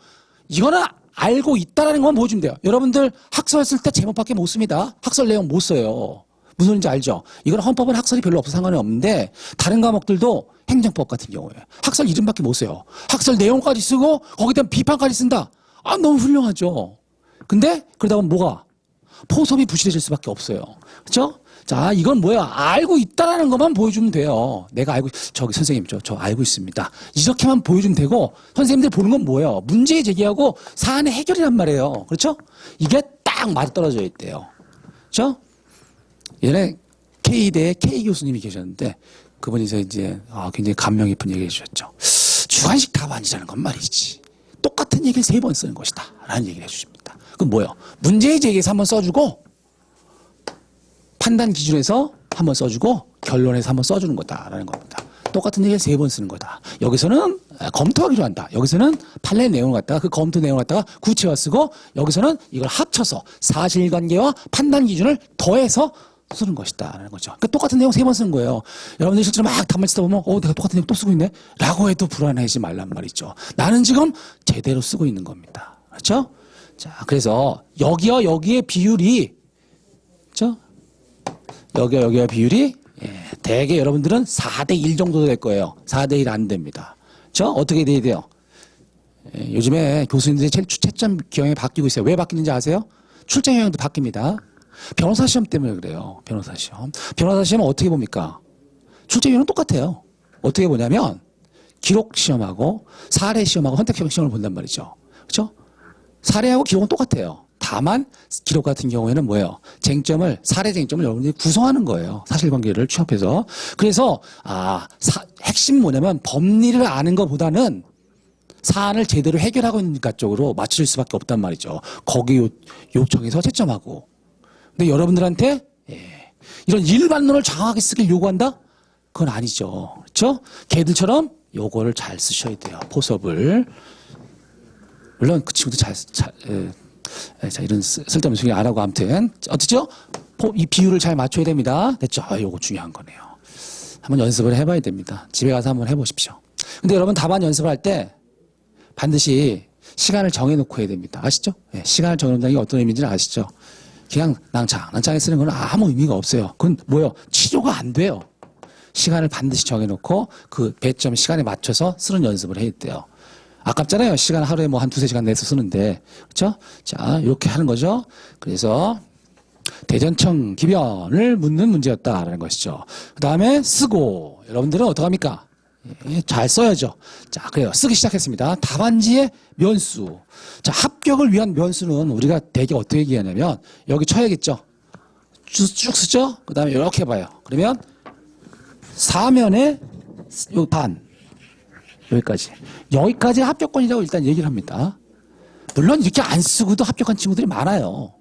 이거는 알고 있다라는 것만 보여주면 돼요. 여러분들 학설 쓸 때 제목밖에 못 씁니다. 학설 내용 못 써요. 무슨 소리인지 알죠? 이건 헌법은 학설이 별로 없어서 상관이 없는데 다른 과목들도 행정법 같은 경우에 학설 이름밖에 못 써요. 학설 내용까지 쓰고 거기다 비판까지 쓴다. 아 너무 훌륭하죠. 근데 그러다 보면 뭐가? 포섭이 부실해질 수밖에 없어요. 그렇죠? 자, 이건 뭐야? 알고 있다라는 것만 보여주면 돼요. 내가 알고 저기 선생님 저 알고 있습니다. 이렇게만 보여주면 되고 선생님들 보는 건 뭐예요? 문제 제기하고 사안의 해결이란 말이에요. 그렇죠? 이게 딱 맞아떨어져 있대요. 그렇죠? 예전에 K대에 K 교수님이 계셨는데 그분이서 이제 굉장히 감명 깊은 얘기를 해주셨죠. 주관식 답안이라는 건 말이지. 똑같은 얘기를 3번 쓰는 것이다. 라는 얘기를 해주십니다. 그건 뭐예요? 문제의 제기에서 한번 써주고 판단 기준에서 한번 써주고 결론에서 한번 써주는 거다라는 겁니다. 똑같은 얘기를 3번 쓰는 거다. 여기서는 검토하기로 한다. 여기서는 판례 내용을 갖다가 그 검토 내용을 갖다가 구체화 쓰고 여기서는 이걸 합쳐서 사실관계와 판단 기준을 더해서 쓰는 것이다라는 거죠. 그러니까 똑같은 내용 3번 쓰는 거예요. 여러분들 실제로 막 답말 쓰다 보면 내가 똑같은 내용 또 쓰고 있네? 라고 해도 불안해하지 말란 말이죠. 나는 지금 제대로 쓰고 있는 겁니다. 그렇죠? 자, 그래서 여기의 비율이 그렇죠? 여기와 비율이 대개 여러분들은 4대1 정도 될 거예요. 4대1 안 됩니다. 그렇죠? 어떻게 돼야 돼요? 요즘에 교수님들의 채점 경향이 바뀌고 있어요. 왜 바뀌는지 아세요? 출제 경향도 바뀝니다. 변호사 시험 때문에 그래요. 변호사 시험. 변호사 시험은 어떻게 봅니까? 출제 경향은 똑같아요. 어떻게 보냐면 기록 시험하고 사례 시험하고 선택 시험을 본단 말이죠. 그렇죠? 사례하고 기록은 똑같아요. 다만 기록 같은 경우에는 뭐예요? 쟁점을 사례 쟁점을 여러분들이 구성하는 거예요. 사실관계를 취합해서. 그래서 핵심 뭐냐면 법리를 아는 것보다는 사안을 제대로 해결하고 있는가 쪽으로 맞출 수밖에 없단 말이죠. 거기 요청해서 채점하고. 근데 여러분들한테 이런 일반론을 정확하게 쓰길 요구한다? 그건 아니죠. 그렇죠? 걔들처럼 요거를 잘 쓰셔야 돼요. 포섭을. 물론 그 친구도 자, 이런 쓸데없는 소리 안 하고 아무튼 어떻죠? 이 비율을 잘 맞춰야 됩니다. 됐죠? 요거 중요한 거네요. 한번 연습을 해봐야 됩니다. 집에 가서 한번 해보십시오. 근데 여러분 답안 연습을 할 때 반드시 시간을 정해놓고 해야 됩니다. 아시죠? 시간을 정해놓는다는 게 어떤 의미인지는 아시죠? 그냥 낭창하게 쓰는 건 아무 의미가 없어요. 그건 뭐예요? 치료가 안 돼요. 시간을 반드시 정해놓고 그 배점 시간에 맞춰서 쓰는 연습을 해야 돼요. 아깝잖아요. 시간 하루에 뭐 한 2-3시간 내서 쓰는데. 그렇죠? 자, 이렇게 하는 거죠. 그래서 대전청 기변을 묻는 문제였다라는 것이죠. 그다음에 쓰고 여러분들은 어떡합니까? 잘 써야죠. 자, 그래요. 쓰기 시작했습니다. 답안지의 면수. 자, 합격을 위한 면수는 우리가 대개 어떻게 얘기하냐면 여기 쳐야겠죠. 쭉 쓰죠. 그다음에 이렇게 봐요. 그러면 사면에 요 반. 여기까지 합격권이라고 일단 얘기를 합니다. 물론 이렇게 안 쓰고도 합격한 친구들이 많아요.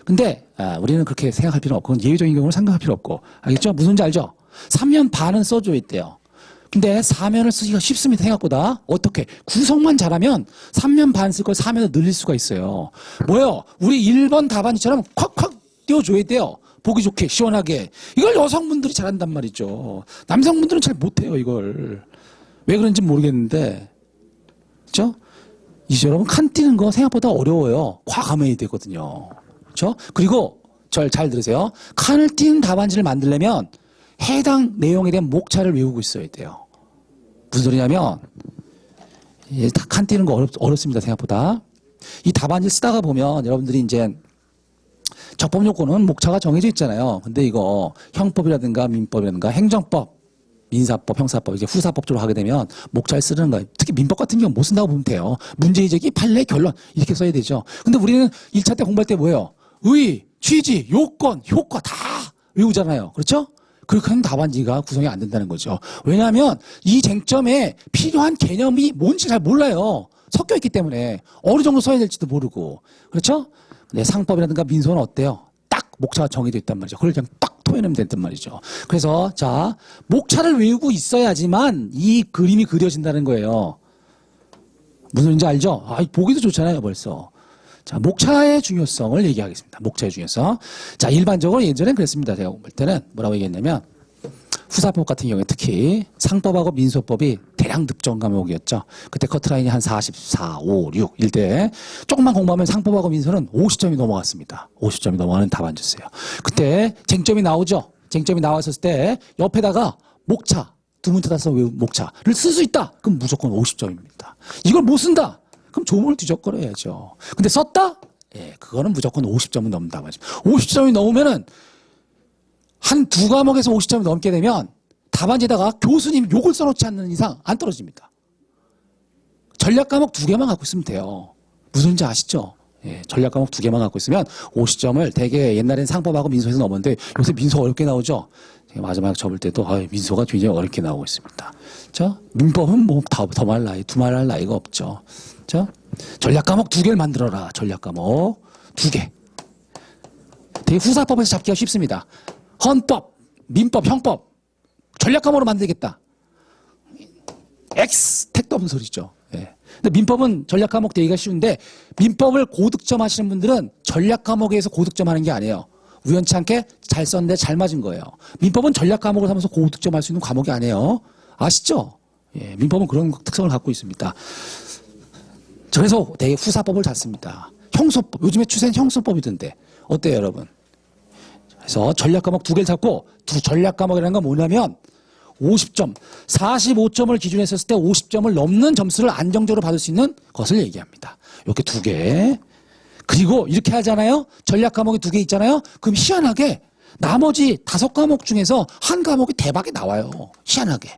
근데 우리는 그렇게 생각할 필요는 없고 예외적인 경우는 생각할 필요 없고 알겠죠? 무슨지 알죠? 3면 반은 써줘야 돼요. 근데 4면을 쓰기가 쉽습니다. 생각보다. 어떻게? 구성만 잘하면 3면 반 쓸 걸 4면으로 늘릴 수가 있어요. 뭐요? 우리 1번 답안지처럼 콱콱 띄워줘야 돼요. 보기 좋게 시원하게. 이걸 여성분들이 잘한단 말이죠. 남성분들은 잘 못해요. 이걸. 왜 그런지 모르겠는데, 그렇죠? 이제 여러분 칸 띄는 거 생각보다 어려워요. 과감해야 되거든요. 그렇죠? 그리고 잘 들으세요. 칸을 띄는 답안지를 만들려면 해당 내용에 대한 목차를 외우고 있어야 돼요. 무슨 소리냐면 칸 띄는 거 어렵습니다. 생각보다. 이 답안지를 쓰다가 보면 여러분들이 이제 적법 요건은 목차가 정해져 있잖아요. 근데 이거 형법이라든가 민법이라든가 행정법, 민사법, 형사법, 이제 후사법 쪽으로 하게 되면 목차를 쓰는 거예요. 특히 민법 같은 경우는 못 쓴다고 보면 돼요. 문제의 제기, 판례, 결론 이렇게 써야 되죠. 근데 우리는 1차 때 공부할 때 뭐예요? 의, 취지, 요건, 효과 다 외우잖아요. 그렇죠? 그렇게 하면 답안지가 구성이 안 된다는 거죠. 왜냐하면 이 쟁점에 필요한 개념이 뭔지 잘 몰라요. 섞여 있기 때문에 어느 정도 써야 될지도 모르고. 그렇죠? 네, 상법이라든가 민소는 어때요? 딱 목차가 정해져 있단 말이죠. 그걸 그냥 딱 토해내면 된단 말이죠. 그래서 자, 목차를 외우고 있어야지만 이 그림이 그려진다는 거예요. 무슨 말인지 알죠? 아, 보기도 좋잖아요, 벌써. 자, 목차의 중요성을 얘기하겠습니다. 목차의 중요성. 자, 일반적으로 예전엔 그랬습니다. 제가 볼 때는 뭐라고 얘기했냐면, 후사법 같은 경우에 특히 상법하고 민소법이 대량 득점 과목이었죠. 그때 커트라인이 한 44, 5, 6 일대 조금만 공부하면 상법하고 민소는 50점이 넘어갔습니다. 50점이 넘어가는 답안지였어요. 그때 쟁점이 나오죠. 쟁점이 나왔을 때 옆에다가 목차, 두 문자 다 써 외운 목차를 쓸 수 있다. 그럼 무조건 50점입니다. 이걸 못 쓴다. 그럼 조문을 뒤적거려야죠. 근데 썼다? 예, 그거는 무조건 50점은 넘는다. 50점이 넘으면은 한 두 과목에서 50점이 넘게 되면 답안지에다가 교수님 욕을 써놓지 않는 이상 안 떨어집니다. 전략 과목 두 개만 갖고 있으면 돼요. 무슨 말인지 아시죠? 예, 전략 과목 두 개만 갖고 있으면 50점을 되게 옛날엔 상법하고 민소에서 넘었는데 요새 민소 어렵게 나오죠? 제가 마지막 접을 때도 민소가 굉장히 어렵게 나오고 있습니다. 저 민법은 뭐 더 말 나이, 두말할 나이가 없죠. 저 전략 과목 두 개를 만들어라. 전략 과목 두 개. 되게 후사법에서 잡기가 쉽습니다. 헌법, 민법, 형법, 전략 과목으로 만들겠다. X 택도 없는 소리죠. 예. 근데 민법은 전략 과목 되기가 쉬운데 민법을 고득점 하시는 분들은 전략 과목에서 고득점 하는 게 아니에요. 우연치 않게 잘 썼는데 잘 맞은 거예요. 민법은 전략 과목을 하면서 고득점 할 수 있는 과목이 아니에요. 아시죠? 예. 민법은 그런 특성을 갖고 있습니다. 그래서 되게 후사법을 잤습니다. 형소법, 요즘에 추세는 형소법이던데 어때요, 여러분? 그래서 전략 과목 두 개를 잡고 전략 과목이라는 건 뭐냐면 50점, 45점을 기준으로 했을 때 50점을 넘는 점수를 안정적으로 받을 수 있는 것을 얘기합니다. 이렇게 두 개. 그리고 이렇게 하잖아요. 전략 과목이 두 개 있잖아요. 그럼 희한하게 나머지 5과목 중에서 한 과목이 대박이 나와요. 희한하게.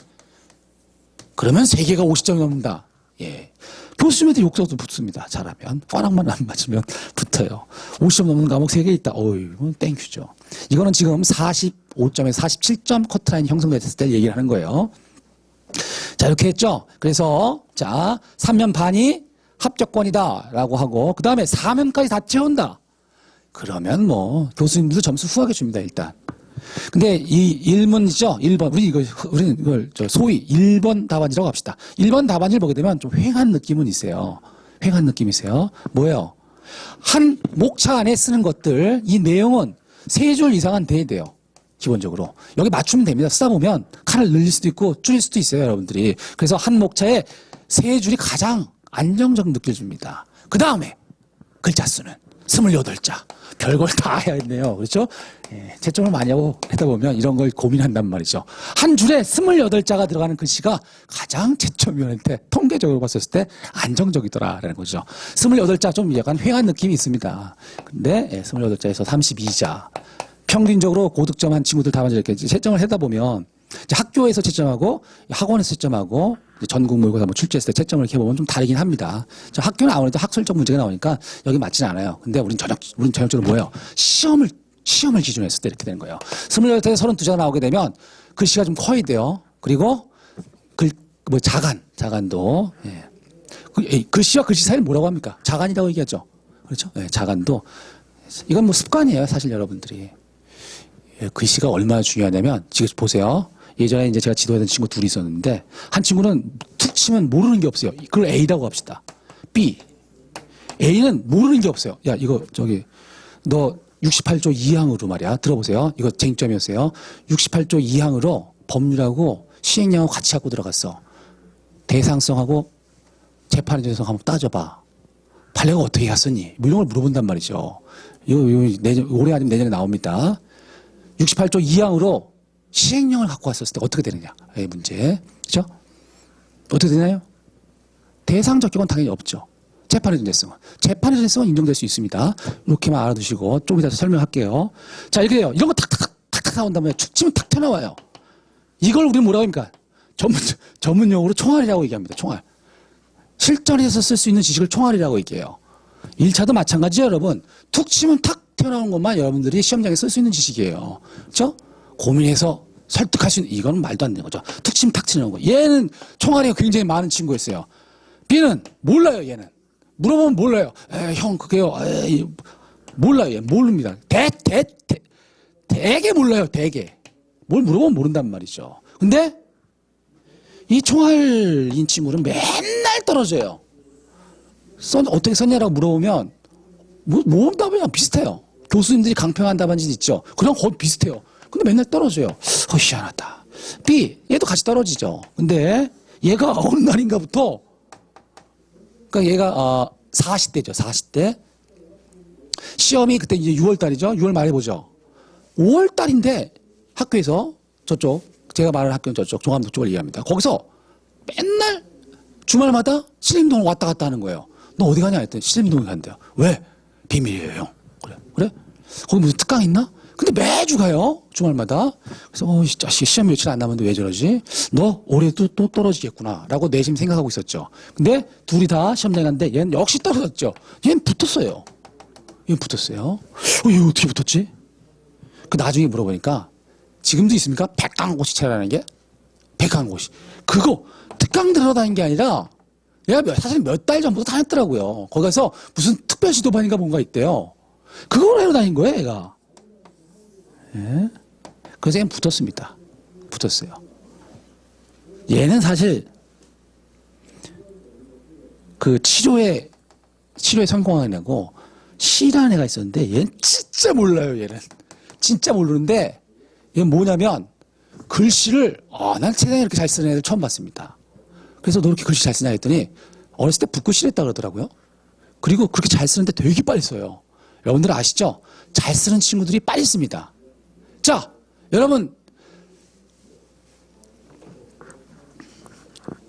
그러면 3개가 50점이 넘는다. 예. 교수님한테 욕서도 붙습니다. 잘하면. 꽈락만 안 맞으면 붙어요. 50점 넘는 과목 3개 있다. 이건 땡큐죠. 이거는 지금 45점에서 47점 커트라인 형성됐을 때 얘기를 하는 거예요. 자, 이렇게 했죠. 그래서, 자, 3면 반이 합격권이다. 라고 하고, 그 다음에 4면까지 다 채운다. 그러면 뭐, 교수님들도 점수 후하게 줍니다, 일단. 근데 이 1문이죠. 1번. 우리는 이걸 소위 1번 답안지라고 합시다. 1번 답안지를 보게 되면 좀 휑한 느낌은 있어요. 휑한 느낌이세요. 뭐예요? 한 목차 안에 쓰는 것들, 이 내용은 3줄 이상은 돼야 돼요. 기본적으로. 여기 맞추면 됩니다. 쓰다 보면 칸을 늘릴 수도 있고 줄일 수도 있어요, 여러분들이. 그래서 한 목차에 3줄이 가장 안정적 느낌을 줍니다. 그 다음에 글자 수는 28자. 별걸 다 해야 했네요. 그렇죠? 예, 채점을 많이 하고 하다 보면 이런 걸 고민한단 말이죠. 한 줄에 28자가 들어가는 글씨가 가장 채점위원한테 통계적으로 봤을 때 안정적이더라라는 거죠. 28자 좀 약간 휑한 느낌이 있습니다. 근데 28자에서 32자. 평균적으로 고득점한 친구들 답안지 이렇게 채점을 하다 보면 이제 학교에서 채점하고 학원에서 채점하고 전국 모의고사 뭐 출제했을 때 채점을 이렇게 보면 좀 다르긴 합니다. 학교는 아무래도 학술적 문제가 나오니까 여기 맞진 않아요. 근데 우린 전형적으로 뭐예요? 시험을 기준으로 했을 때 이렇게 되는 거예요. 28에서 32자가 나오게 되면 글씨가 좀 커야 돼요. 그리고 자간도, 예. 글씨와 글씨 사이를 뭐라고 합니까? 자간이라고 얘기하죠. 그렇죠? 예, 자간도. 이건 뭐 습관이에요, 사실 여러분들이. 예, 글씨가 얼마나 중요하냐면, 지금 보세요. 예전에 이제 제가 지도하던 친구 둘이 있었는데, 한 친구는 툭 치면 모르는 게 없어요. 그걸 A라고 합시다. B. A는 모르는 게 없어요. 야, 너 68조 2항으로 말이야. 들어보세요. 이거 쟁점이었어요. 68조 2항으로 법률하고 시행령하고 같이 갖고 들어갔어. 대상성하고 재판에 대해서 한번 따져봐. 판례가 어떻게 갔었니? 뭐 이런 걸 물어본단 말이죠. 이거 올해 아니면 내년에 나옵니다. 68조 2항으로 시행령을 갖고 왔었을 때 어떻게 되느냐. 이 문제. 그죠? 어떻게 되나요? 대상적 격은 당연히 없죠. 재판의 존재성은. 재판의 존재성은 인정될 수 있습니다. 이렇게만 알아두시고 좀 이따 설명할게요. 자, 이렇게 돼요. 이런 거 탁탁 나온다면 축 치면 탁 튀어나와요. 이걸 우리는 뭐라고 합니까? 전문 용어로 총알이라고 얘기합니다. 총알. 실전에서 쓸 수 있는 지식을 총알이라고 얘기해요. 1차도 마찬가지예요, 여러분. 툭 치면 탁 튀어나오는 것만 여러분들이 시험장에 쓸 수 있는 지식이에요. 그렇죠? 고민해서 설득할 수 있는, 이건 말도 안 되는 거죠. 특침 탁 치는 거. 얘는 총알이 굉장히 많은 친구였어요. B는 몰라요, 얘는. 물어보면 몰라요. 형, 그게요. 몰라요, 얘. 모릅니다. 되게 몰라요, 되게. 뭘 물어보면 모른단 말이죠. 근데 이 총알인 친구는 맨날 떨어져요. 어떻게 썼냐라고 물어보면 모른다고 그냥 비슷해요. 교수님들이 강평한 답안지 있죠. 그냥 거의 비슷해요. 근데 맨날 떨어져요. 희한하다. B, 얘도 같이 떨어지죠. 근데 얘가 어느 날인가부터, 그러니까 얘가 40대죠. 40대. 시험이 그때 이제 6월달이죠. 6월 말에 보죠. 5월달인데 학교에서 저쪽, 제가 말하는 학교는 저쪽 종합 쪽을 얘기합니다. 거기서 맨날 주말마다 신림동 왔다 갔다 하는 거예요. 너 어디 가냐 했더니 신림동에 간대요. 왜? 비밀이에요, 형. 그래? 거기 무슨 특강 있나? 근데 매주 가요, 주말마다. 그래서 이 자식 시험 며칠 안 남았는데 왜 저러지? 너 올해 또 떨어지겠구나 라고 내심 생각하고 있었죠. 근데 둘이 다 시험장에 갔는데 얘는 역시 떨어졌죠. 얘는 붙었어요. 얘 어떻게 붙었지? 그 나중에 물어보니까 지금도 있습니까? 백강고시체라는 게? 백강고시. 그거 특강 들어다닌 게 아니라 얘가 사실 몇 달 전부터 다녔더라고요. 거기 가서 무슨 특별 지도반인가 뭔가 있대요. 그걸 하러 다닌 거예요, 얘가. 예? 그래서 얘는 붙었습니다. 붙었어요. 얘는 사실 그 치료에 성공한 애고 C라는 애가 있었는데 얘는 진짜 몰라요, 얘는. 진짜 모르는데 얘는 뭐냐면 글씨를 난 세상에 이렇게 잘 쓰는 애들 처음 봤습니다. 그래서 너 이렇게 글씨 잘 쓰냐 했더니 어렸을 때 붓고 싫었다 그러더라고요. 그리고 그렇게 잘 쓰는데 되게 빨리 써요. 여러분들 아시죠? 잘 쓰는 친구들이 빨리 씁니다. 자, 여러분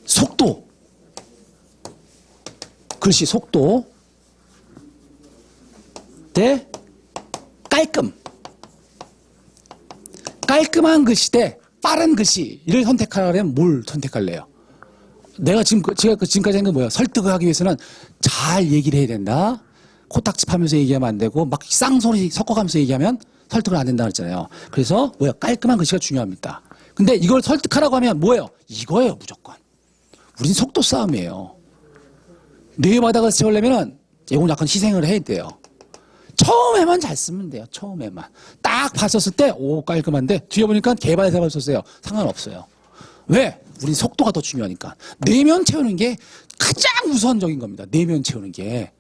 속도, 글씨 속도 대 깔끔한 글씨 대 빠른 글씨를 선택하려면 뭘 선택할래요? 제가 지금까지 한 건 뭐야? 설득을 하기 위해서는 잘 얘기를 해야 된다. 코딱지 파면서 얘기하면 안 되고 막 쌍소리 섞어가면서 얘기하면 설득을 안 된다 그랬잖아요. 그래서 뭐야? 깔끔한 글씨가 중요합니다. 근데 이걸 설득하라고 하면 뭐예요? 이거예요, 무조건. 우린 속도 싸움이에요. 네 바닥을 채우려면은 이건 약간 희생을 해야 돼요. 처음에만 잘 쓰면 돼요. 처음에만. 딱 봤었을 때, 깔끔한데, 뒤에 보니까 개발사발 썼어요. 상관없어요. 왜? 우린 속도가 더 중요하니까. 내면 채우는 게 가장 우선적인 겁니다. 내면 채우는 게.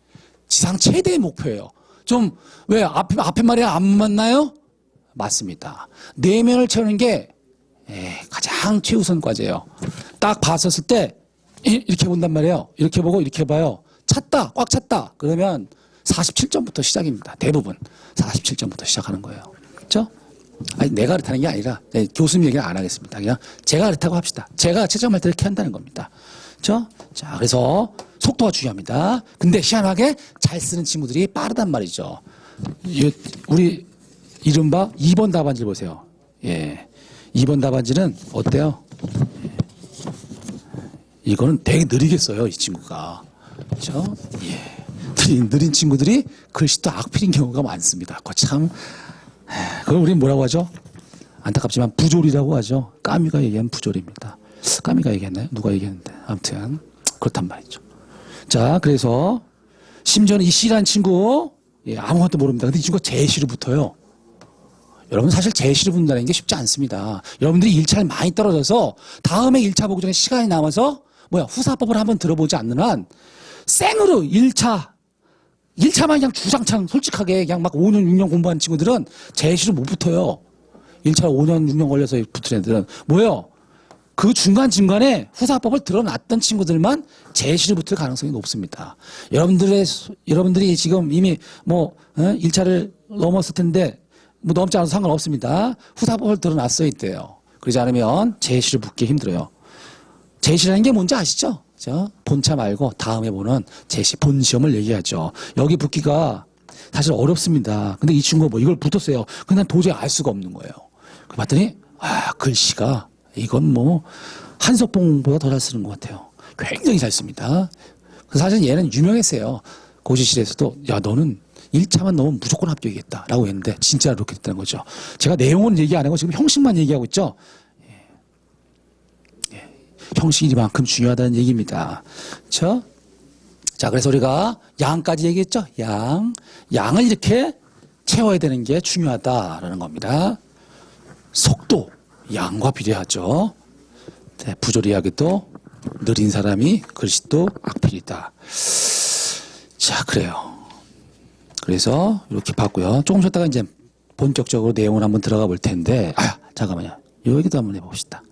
지상 최대의 목표예요. 왜? 앞에 말이 안 맞나요? 맞습니다. 내면을 채우는 게, 가장 최우선 과제예요. 딱 봤었을 때, 이렇게 본단 말이에요. 이렇게 보고, 이렇게 봐요. 꽉 찼다. 그러면, 47점부터 시작입니다. 대부분 47점부터 시작하는 거예요. 그렇죠? 아니, 내가 그렇다는 게 아니라 교수님 얘기는 안 하겠습니다. 그냥 제가 그렇다고 합시다. 제가 채점할 때 이렇게 한다는 겁니다. 그렇죠? 자, 그래서 속도가 중요합니다. 근데 희한하게 잘 쓰는 친구들이 빠르단 말이죠. 우리 이른바 2번 답안지를 보세요. 2번 답안지는 어때요? 이거는 되게 느리게 써요, 이 친구가. 그렇죠? 느린 친구들이 글씨도 악필인 경우가 많습니다. 그거 참, 그걸 우리는 뭐라고 하죠? 안타깝지만 부조리라고 하죠. 까미가 얘기한 부조리입니다. 까미가 얘기했나요? 누가 얘기했는데. 아무튼, 그렇단 말이죠. 자, 그래서, 심지어는 이 C라는 친구, 아무것도 모릅니다. 근데 이 친구가 제시로 붙어요. 여러분 사실 제시로 붙는다는 게 쉽지 않습니다. 여러분들이 1차를 많이 떨어져서 다음에 1차 보기 전에 시간이 남아서 후사법을 한번 들어보지 않는 한 생으로 1차만 그냥 주장창 솔직하게 그냥 막 5년, 6년 공부한 친구들은 제시로 못 붙어요. 1차 5년, 6년 걸려서 붙은 애들은. 그 중간중간에 후사법을 드러났던 친구들만 제시로 붙을 가능성이 높습니다. 여러분들이 지금 이미 1차를 넘었을 텐데, 넘지 않아도 상관없습니다. 후사법을 드러났어야 돼요. 그러지 않으면 제시로 붙기 힘들어요. 제시라는 게 뭔지 아시죠? 본차 말고 다음에 보는 제시, 본시험을 얘기하죠. 여기 붙기가 사실 어렵습니다. 근데 이 친구가 이걸 붙었어요. 근데 난 도저히 알 수가 없는 거예요. 봤더니, 글씨가, 이건 한석봉보다 더 잘 쓰는 것 같아요. 굉장히 잘 씁니다. 사실 얘는 유명했어요. 고시실에서도, 야, 너는 1차만 넣으면 무조건 합격이겠다라고 했는데 진짜로 그렇게 됐다는 거죠. 제가 내용은 얘기 안 하고 지금 형식만 얘기하고 있죠. 형식이 이만큼 중요하다는 얘기입니다. 그렇죠? 자, 그래서 우리가 양까지 얘기했죠. 양을 이렇게 채워야 되는 게 중요하다라는 겁니다. 속도, 양과 비례하죠. 네, 부조리 이야기도 느린 사람이 글씨도 악필이다. 자, 그래요. 그래서 이렇게 봤고요. 조금 쉬었다가 이제 본격적으로 내용을 한번 들어가 볼 텐데, 잠깐만요. 여기도 한번 해봅시다.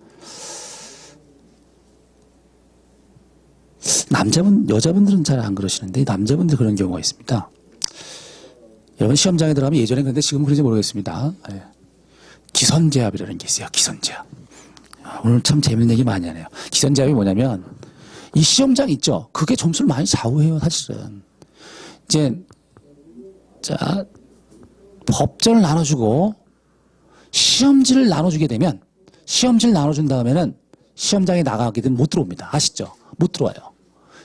여자분들은 잘 안 그러시는데, 남자분들 그런 경우가 있습니다. 여러분 시험장에 들어가면 예전에 그런데 지금은 그런지 모르겠습니다. 기선제압이라는 게 있어요. 기선제압. 오늘 참 재밌는 얘기 많이 하네요. 기선제압이 뭐냐면, 이 시험장 있죠? 그게 점수를 많이 좌우해요, 사실은. 이제, 자, 법전을 나눠주고, 시험지를 나눠주게 되면, 시험지를 나눠준 다음에는 시험장에 나가게 되면 못 들어옵니다. 아시죠? 못 들어와요.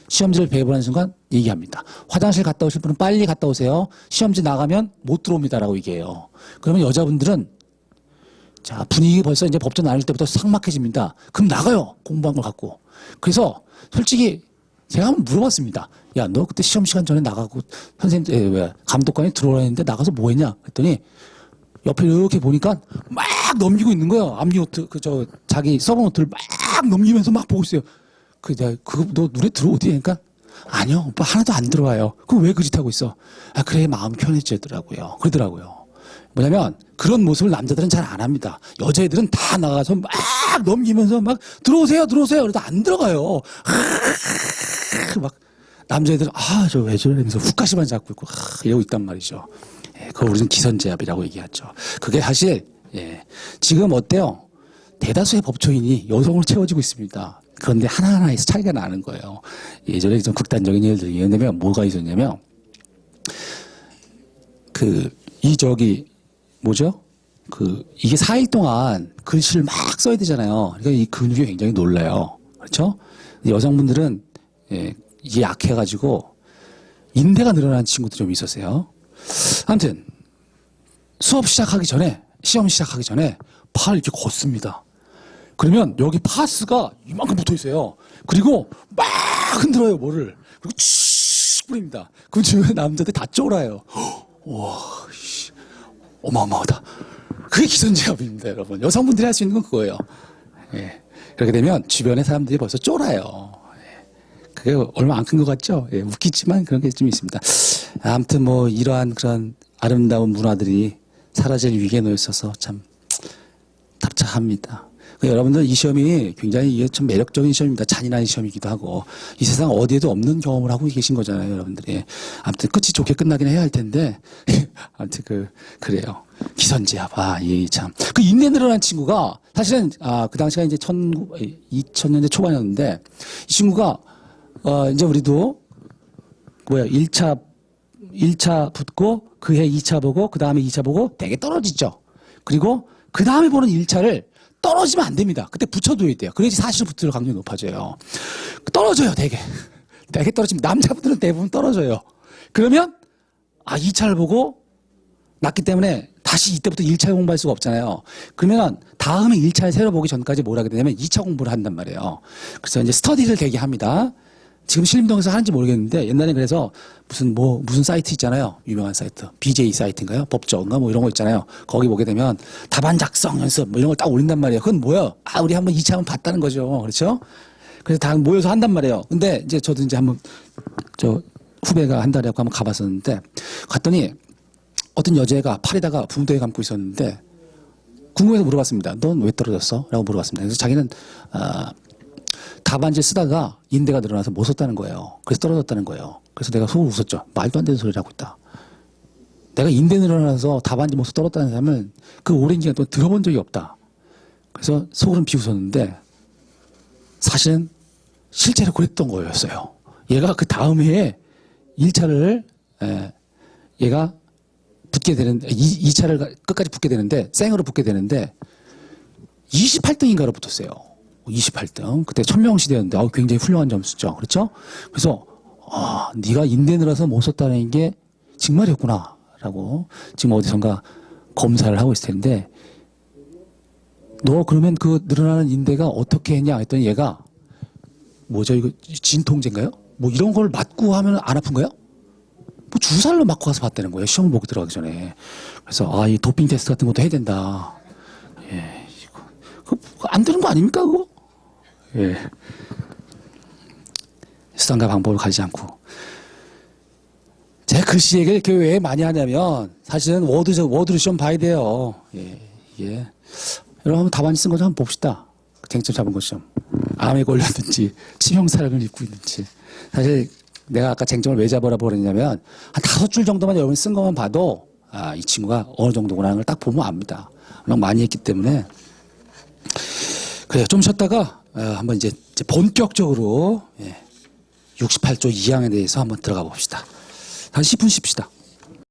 시험지를 배분하는 순간 얘기합니다. 화장실 갔다 오실 분은 빨리 갔다 오세요. 시험지 나가면 못 들어옵니다라고 얘기해요. 그러면 여자분들은 자, 분위기 벌써 이제 법전 나눌 때부터 삭막해집니다. 그럼 나가요. 공부한 걸 갖고. 그래서 솔직히 제가 한번 물어봤습니다. 야, 너 그때 시험 시간 전에 나가고 감독관이 들어오라 했는데 나가서 뭐 했냐? 그랬더니 옆에 이렇게 보니까 막 넘기고 있는 거예요. 암기 노트, 자기 서버 노트를 막 넘기면서 막 보고 있어요. 너 눈에 들어오디? 그러니까 아니요, 오빠 하나도 안 들어와요. 그럼 왜 그 짓 하고 있어? 그래, 마음 편해지더라고요. 그러더라고요. 뭐냐면 그런 모습을 남자들은 잘 안 합니다. 여자애들은 다 나가서 막 넘기면서 막 들어오세요. 그래도 안 들어가요. 막 남자애들은 저 왜 저래 하면서 훅가시만 잡고 있고 이러고 있단 말이죠. 그걸 우리는 기선제압이라고 얘기하죠. 그게 사실 지금 어때요? 대다수의 법조인이 여성으로 채워지고 있습니다. 그런데 하나하나에서 차이가 나는 거예요. 예전에 좀 극단적인 예를 들면 뭐가 있었냐면 이게 4일 동안 글씨를 막 써야 되잖아요. 그러니까 이 근육이 굉장히 놀라요. 그렇죠? 여성분들은 이게 약해가지고 인대가 늘어난 친구들이 좀 있었어요. 아무튼 시험 시작하기 전에 팔을 이렇게 걷습니다. 그러면 여기 파스가 이만큼 붙어 있어요. 그리고 막 흔들어요, 뭐를. 그리고 칙 뿌립니다. 그럼 주변 남자들 다 쫄아요. 와, 어마어마하다. 그게 기선제압입니다, 여러분. 여성분들이 할 수 있는 건 그거예요. 그렇게 되면 주변의 사람들이 벌써 쫄아요. 그게 얼마 안 큰 것 같죠? 웃기지만 그런 게 좀 있습니다. 아무튼 이러한 그런 아름다운 문화들이 사라질 위기에 놓여 있어서 참 답답합니다. 여러분들 이 시험이 굉장히 이게 참 매력적인 시험입니다. 잔인한 시험이기도 하고 이 세상 어디에도 없는 경험을 하고 계신 거잖아요, 여러분들이. 아무튼 끝이 좋게 끝나긴 해야 할 텐데 아무튼 그래요. 기선제압. 이 참. 그 인내 늘어난 친구가 사실은 그 당시가 이제 2000년대 초반이었는데 이 친구가 이제 우리도 1차 붙고 그해 2차 보고 그 다음에 2차 보고 되게 떨어지죠. 그리고 그 다음에 보는 1차를 떨어지면 안 됩니다. 그때 붙여둬야 돼요. 그래야지 사실 붙을 확률이 높아져요. 떨어져요, 되게 떨어지면 남자분들은 대부분 떨어져요. 그러면 2차를 보고 났기 때문에 다시 이때부터 1차 공부할 수가 없잖아요. 그러면 다음에 1차를 새로 보기 전까지 뭘 하게 되냐면 2차 공부를 한단 말이에요. 그래서 이제 스터디를 되게 합니다. 지금 신림동에서 하는지 모르겠는데 옛날에 그래서 무슨 사이트 있잖아요. 유명한 사이트. BJ 사이트인가요? 법정인가 이런 거 있잖아요. 거기 보게 되면 답안 작성 연습 이런 걸 딱 올린단 말이에요. 그건 뭐예요? 우리 한번 2차 한번 봤다는 거죠. 그렇죠? 그래서 다 모여서 한단 말이에요. 근데 이제 저도 이제 한번 후배가 한 달에 한번 가봤었는데 갔더니 어떤 여자애가 팔에다가 붕대에 감고 있었는데 궁금해서 물어봤습니다. 넌 왜 떨어졌어? 라고 물어봤습니다. 그래서 자기는 답안지 쓰다가 인대가 늘어나서 못 썼다는 거예요. 그래서 떨어졌다는 거예요. 그래서 내가 속으로 웃었죠. 말도 안 되는 소리를 하고 있다. 내가 인대 늘어나서 답안지 못 써 떨어졌다는 사람은 그 오랜 기간 동안 들어본 적이 없다. 그래서 속으로는 비웃었는데 사실은 실제로 그랬던 거였어요. 얘가 그 다음 해에 1차를 얘가 붙게 되는데 2차를 끝까지 붙게 되는데 생으로 붙게 되는데 28등인가로 붙었어요. 28등. 그때 1000명 시대였는데 굉장히 훌륭한 점수죠. 그렇죠? 그래서 네가 인대 늘어서 못 썼다는 게 정말이었구나라고 지금 어디선가 검사를 하고 있을 텐데 너 그러면 그 늘어나는 인대가 어떻게 했냐 했더니 얘가 뭐죠 이거 진통제인가요? 뭐 이런 걸 맞고 하면 안 아픈 거야? 뭐 주사를 맞고 가서 봤다는 거예요. 시험을 보기 들어가기 전에. 그래서 이 도핑 테스트 같은 것도 해야 된다. 예, 이거 안 되는 거 아닙니까 그거? 예. 수단과 방법을 가리지 않고. 제 글씨 얘기를 이렇게 왜 많이 하냐면 사실은 워드로 시험 봐야 돼요. 예, 예. 여러분 한번 답안 쓴 거 좀 한번 봅시다. 쟁점 잡은 거 시험. 암에 걸렸는지 치명사랑을 입고 있는지. 사실 내가 아까 쟁점을 왜 잡으라고 그랬냐면 한 5줄 정도만 여러분 쓴 것만 봐도 이 친구가 어느 정도구나 하는 걸 딱 보면 압니다. 워낙 많이 했기 때문에. 그래요. 좀 쉬었다가 한번 이제 본격적으로 68조 2항에 대해서 한번 들어가 봅시다. 한 10분 쉽시다.